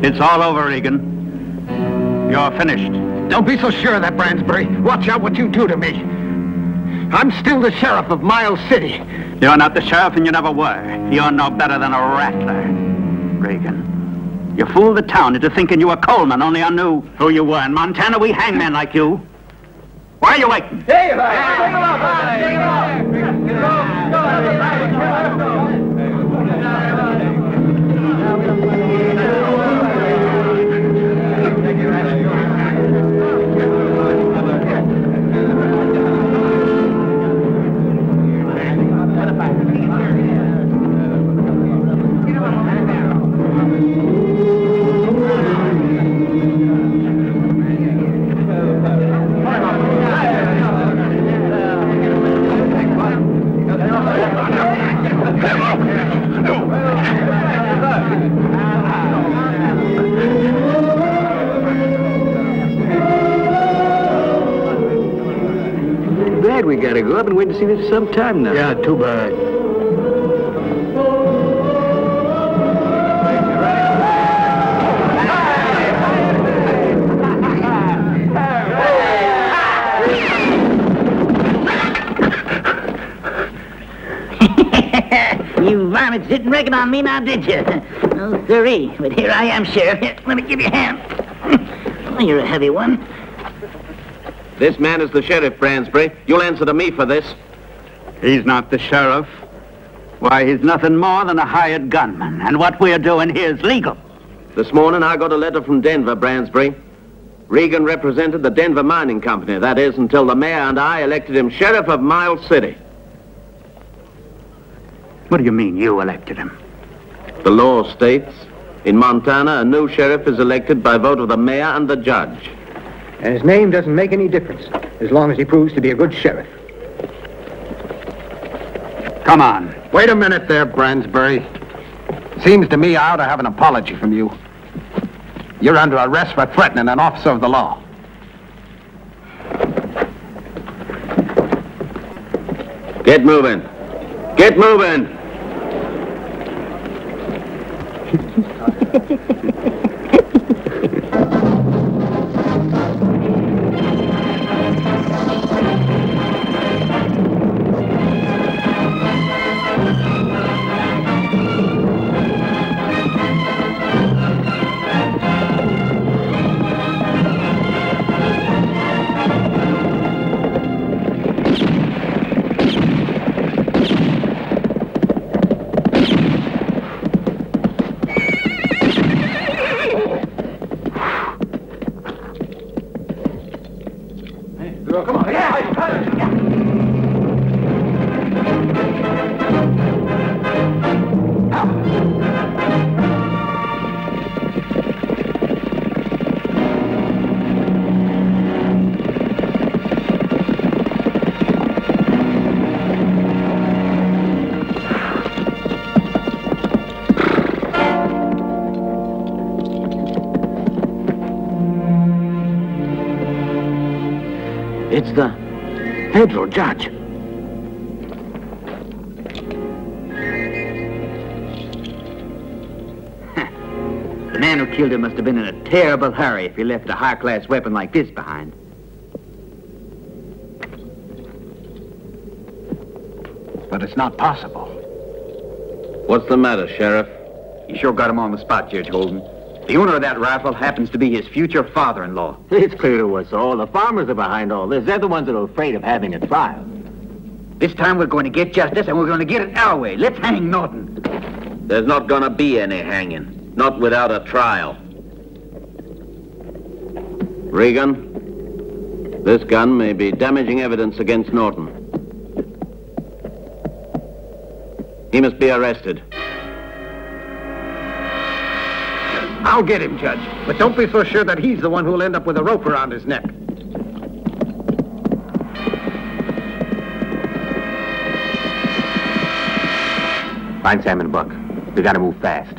It's all over, Egan. You're finished. Don't be so sure of that, Bransbury. Watch out what you do to me. I'm still the sheriff of Miles City. You're not the sheriff and you never were. You're no better than a rattler. Regan, you fooled the town into thinking you were Coleman, only I knew who you were. In Montana, we hang men like you. Why are you waiting? Hey, take him off! Take him off! Glad we gotta go. I've been waiting to see this for some time now. Yeah, too bad. You varmints didn't reckon on me now, did you? Oh, sirree. But here I am, Sheriff. Here, let me give you a hand. Oh, you're a heavy one. This man is the sheriff, Bransbury. You'll answer to me for this. He's not the sheriff. Why, he's nothing more than a hired gunman. And what we're doing here is legal. This morning I got a letter from Denver, Bransbury. Regan represented the Denver Mining Company. That is, until the mayor and I elected him sheriff of Miles City. What do you mean, you elected him? The law states, in Montana, a new sheriff is elected by vote of the mayor and the judge. And his name doesn't make any difference, as long as he proves to be a good sheriff. Come on. Wait a minute there, Bransbury. Seems to me I ought to have an apology from you. You're under arrest for threatening an officer of the law. Get moving. Get moving. It's the federal judge. The man who killed him must have been in a terrible hurry if he left a high-class weapon like this behind. But it's not possible. What's the matter, Sheriff? You sure got him on the spot, Judge Holden. The owner of that rifle happens to be his future father-in-law. It's clear to us all. The farmers are behind all this. They're the ones that are afraid of having a trial. This time we're going to get justice, and we're going to get it our way. Let's hang Norton. There's not gonna be any hanging. Not without a trial. Regan, this gun may be damaging evidence against Norton. He must be arrested. I'll get him, Judge. But don't be so sure that he's the one who'll end up with a rope around his neck. Find Sam and Buck. We gotta move fast.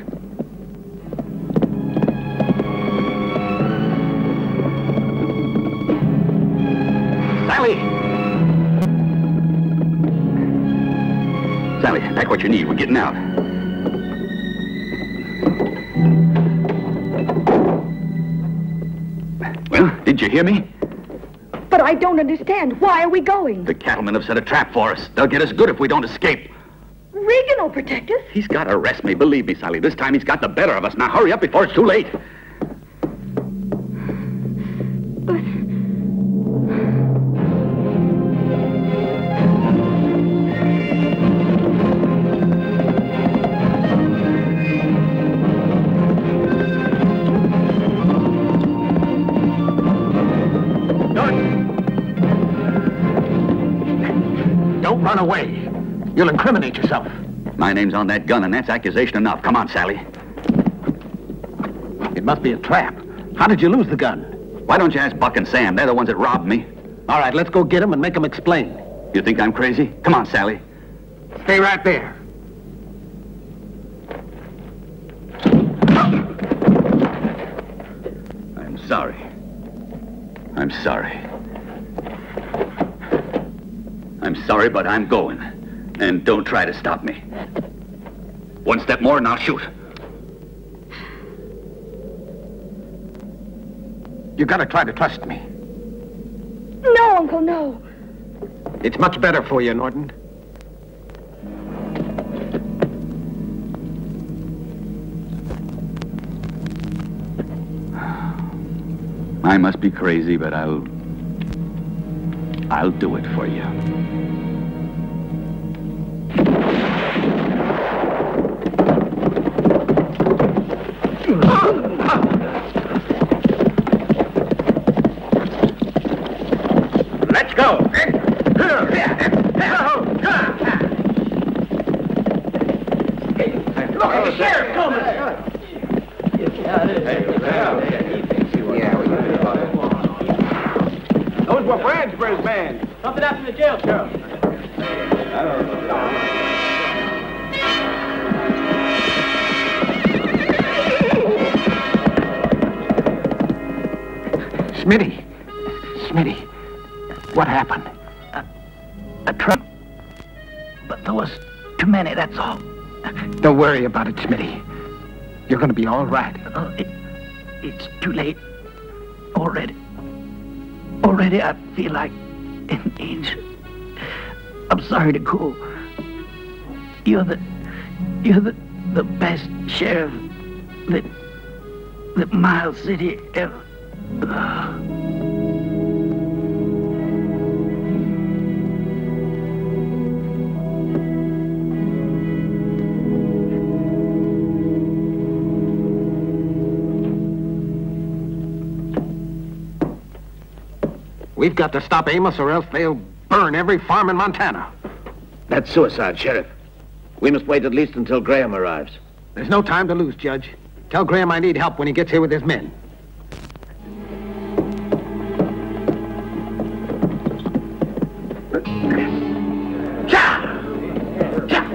Sally! Sally, pack what you need. We're getting out. Well, did you hear me? But I don't understand. Why are we going? The cattlemen have set a trap for us. They'll get us good if we don't escape. Regan will protect us. He's got to arrest me. Believe me, Sally. This time he's got the better of us. Now hurry up before it's too late. But... Don't run away. You'll incriminate yourself. My name's on that gun, and that's accusation enough. Come on, Sally. It must be a trap. How did you lose the gun? Why don't you ask Buck and Sam? They're the ones that robbed me. All right, let's go get them and make them explain. You think I'm crazy? Come on, Sally. Stay right there. I'm sorry. I'm sorry. I'm sorry, but I'm going. And don't try to stop me. One step more and I'll shoot. You gotta try to trust me. No, Uncle, no. It's much better for you, Norton. I must be crazy, but I'll do it for you. Let's go. Look at the sheriff coming. Those were friends for his man. Something happened in the jail, Sheriff. Smitty, what happened? A truck. But there was too many, that's all. Don't worry about it, Smitty. You're going to be all right. It's too late. Already I feel like an angel. I'm sorry to go. You're the best sheriff that Miles City ever. We've got to stop Amos or else they'll burn every farm in Montana. That's suicide, Sheriff. We must wait at least until Graham arrives. There's no time to lose, Judge. Tell Graham I need help when he gets here with his men.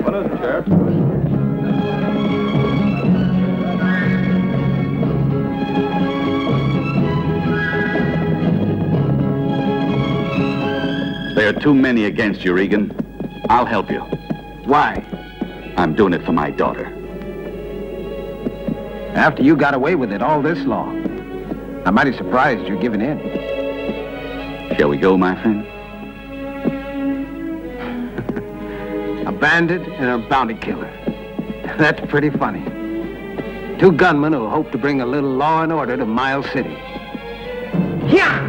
What is it, Sheriff? There are too many against you, Regan. I'll help you. Why? I'm doing it for my daughter. After you got away with it all this long, I'm mighty surprised you're giving in. Shall we go, my friend? A bandit and a bounty killer. That's pretty funny. Two gunmen who hope to bring a little law and order to Miles City. Yeah!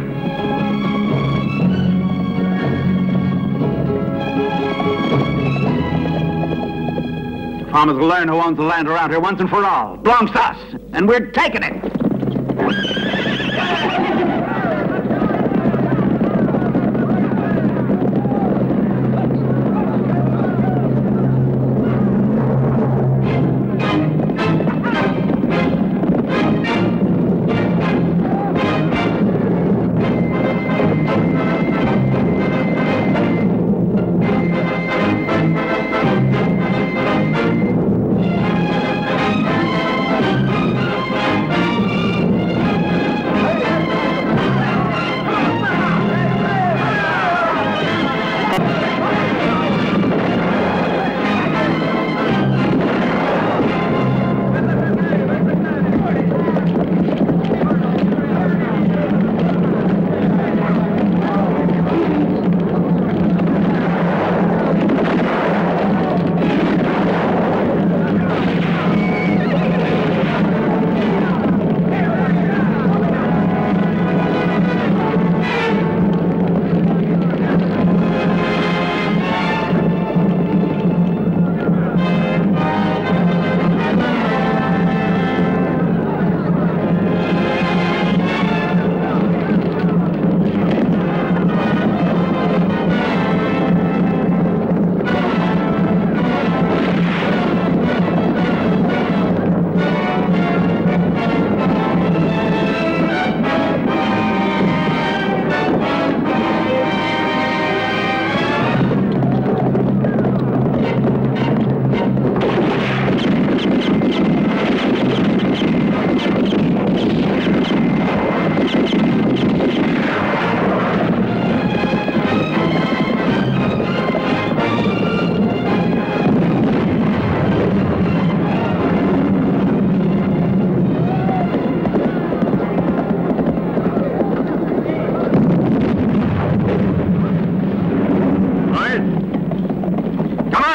Farmers will learn who owns the land around here once and for all. It belongs to us, and we're taking it.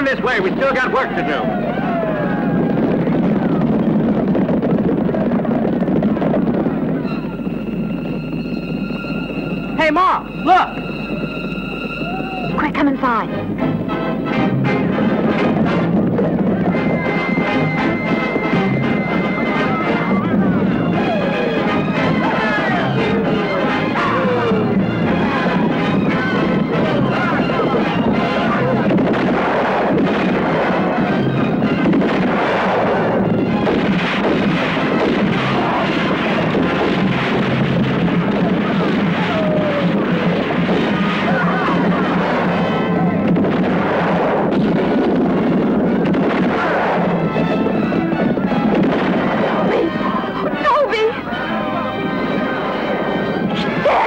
This way, we still got work to do. Hey, Ma, look! Quick, come inside.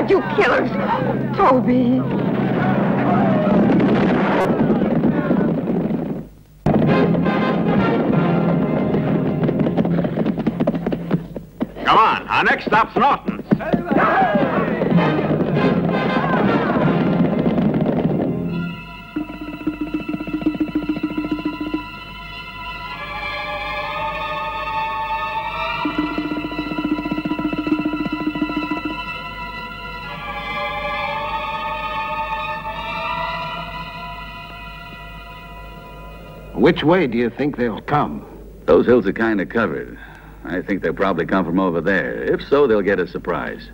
You killers! Toby! Come on, our next stop's Norton's. Which way do you think they'll come? Those hills are kind of covered. I think they'll probably come from over there. If so, they'll get a surprise.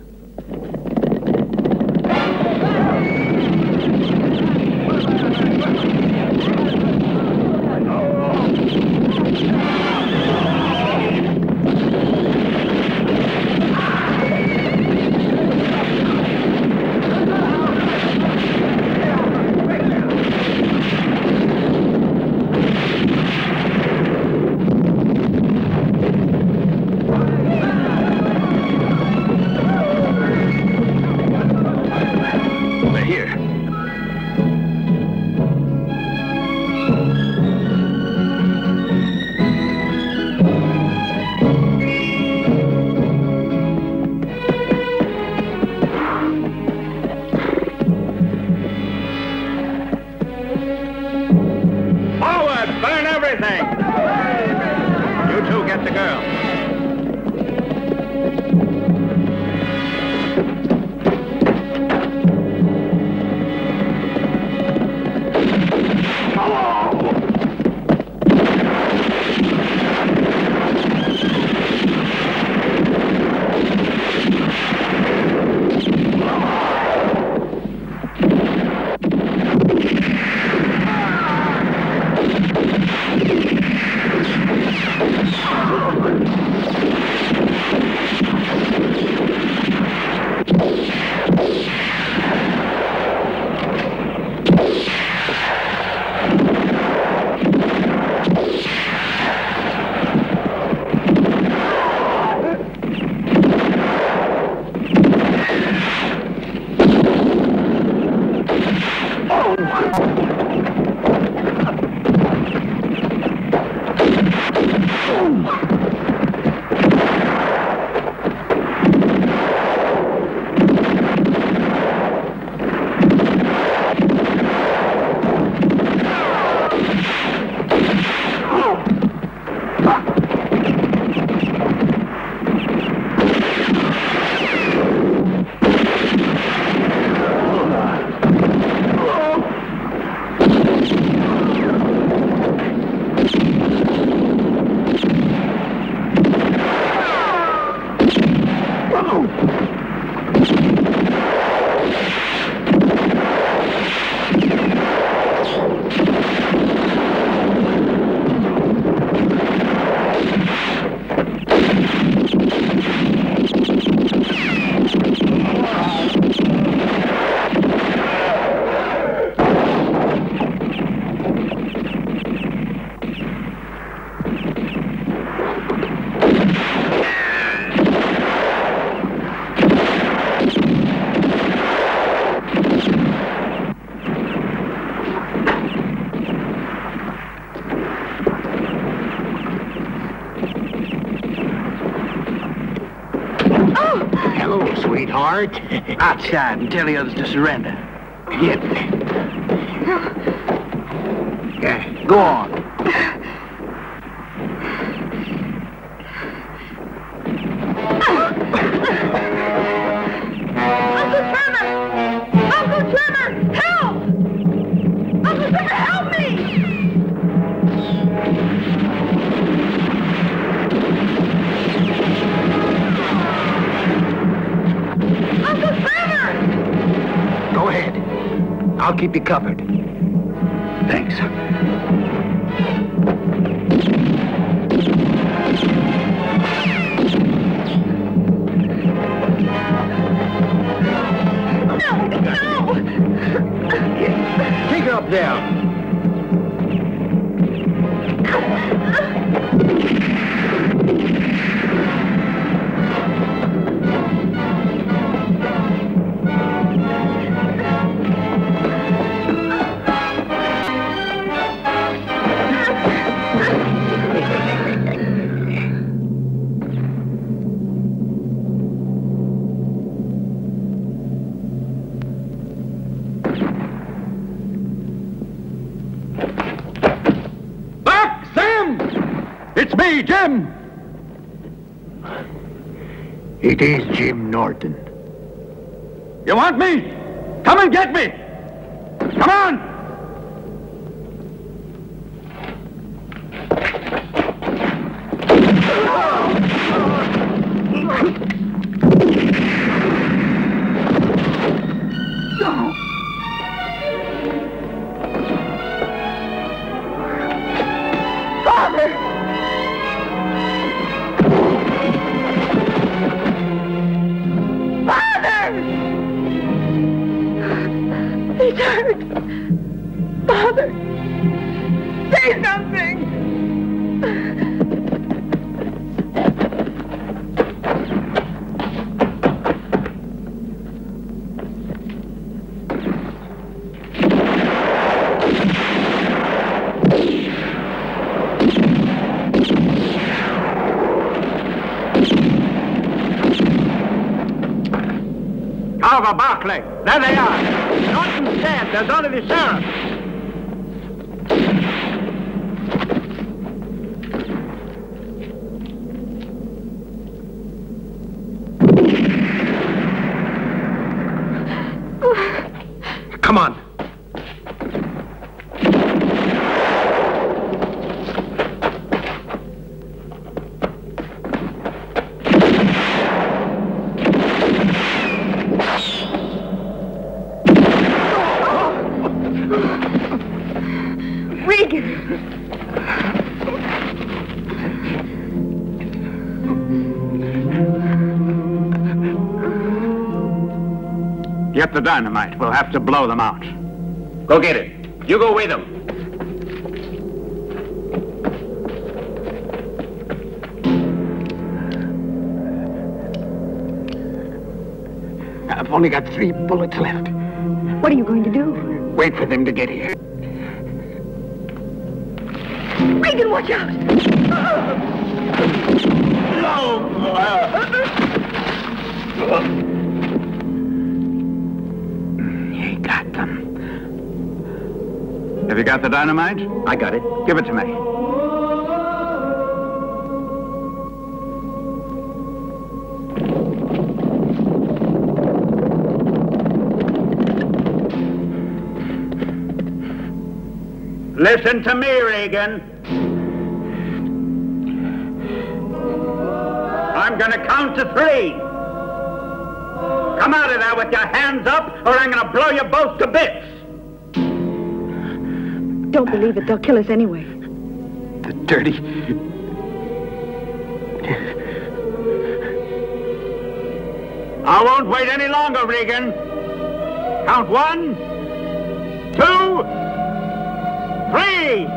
Sweetheart. Outside and tell the others to surrender. Get me. Yeah, go on. Uncle Herman! I'll keep you covered. Thanks. Take her up there. It's me, Jim! It is Jim Norton. You want me? Come and get me! Come on! He's hurt. Father, say something. Carver, Barclay, there they are. Norton's dead. There's only the sheriff. Come on. Get the dynamite. We'll have to blow them out. Go get it. You go with them. I've only got 3 bullets left. What are you going to do? Wait for them to get here. Regan, watch out! He got them. Have you got the dynamite? I got it. Give it to me. Listen to me, Regan. I'm gonna count to 3. Come out of there with your hands up, or I'm gonna blow you both to bits. Don't believe it. They'll kill us anyway. The dirty... I won't wait any longer, Regan. Count 1, 2, 3.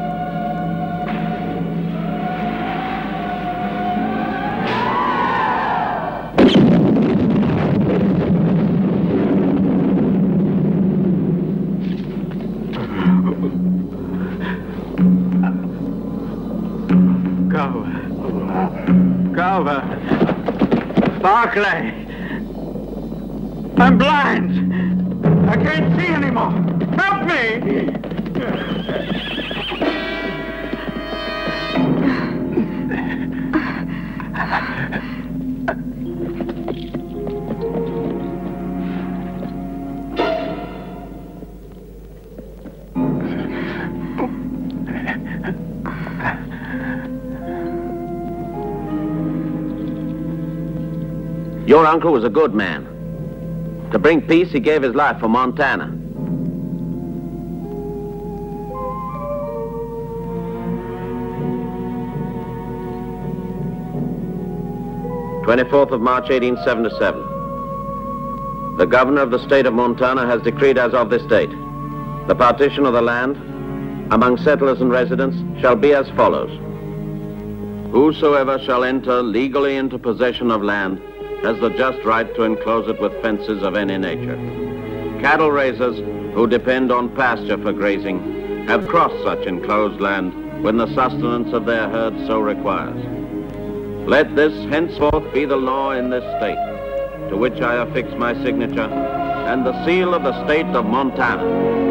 Calver. Barclay. I'm blind. I can't see anymore. Help me! Your uncle was a good man. To bring peace, he gave his life for Montana. 24th of March, 1877. The governor of the state of Montana has decreed as of this date, the partition of the land among settlers and residents shall be as follows. Whosoever shall enter legally into possession of land has the just right to enclose it with fences of any nature. Cattle raisers who depend on pasture for grazing have crossed such enclosed land when the sustenance of their herds so requires. Let this henceforth be the law in this state, to which I affix my signature and the seal of the state of Montana.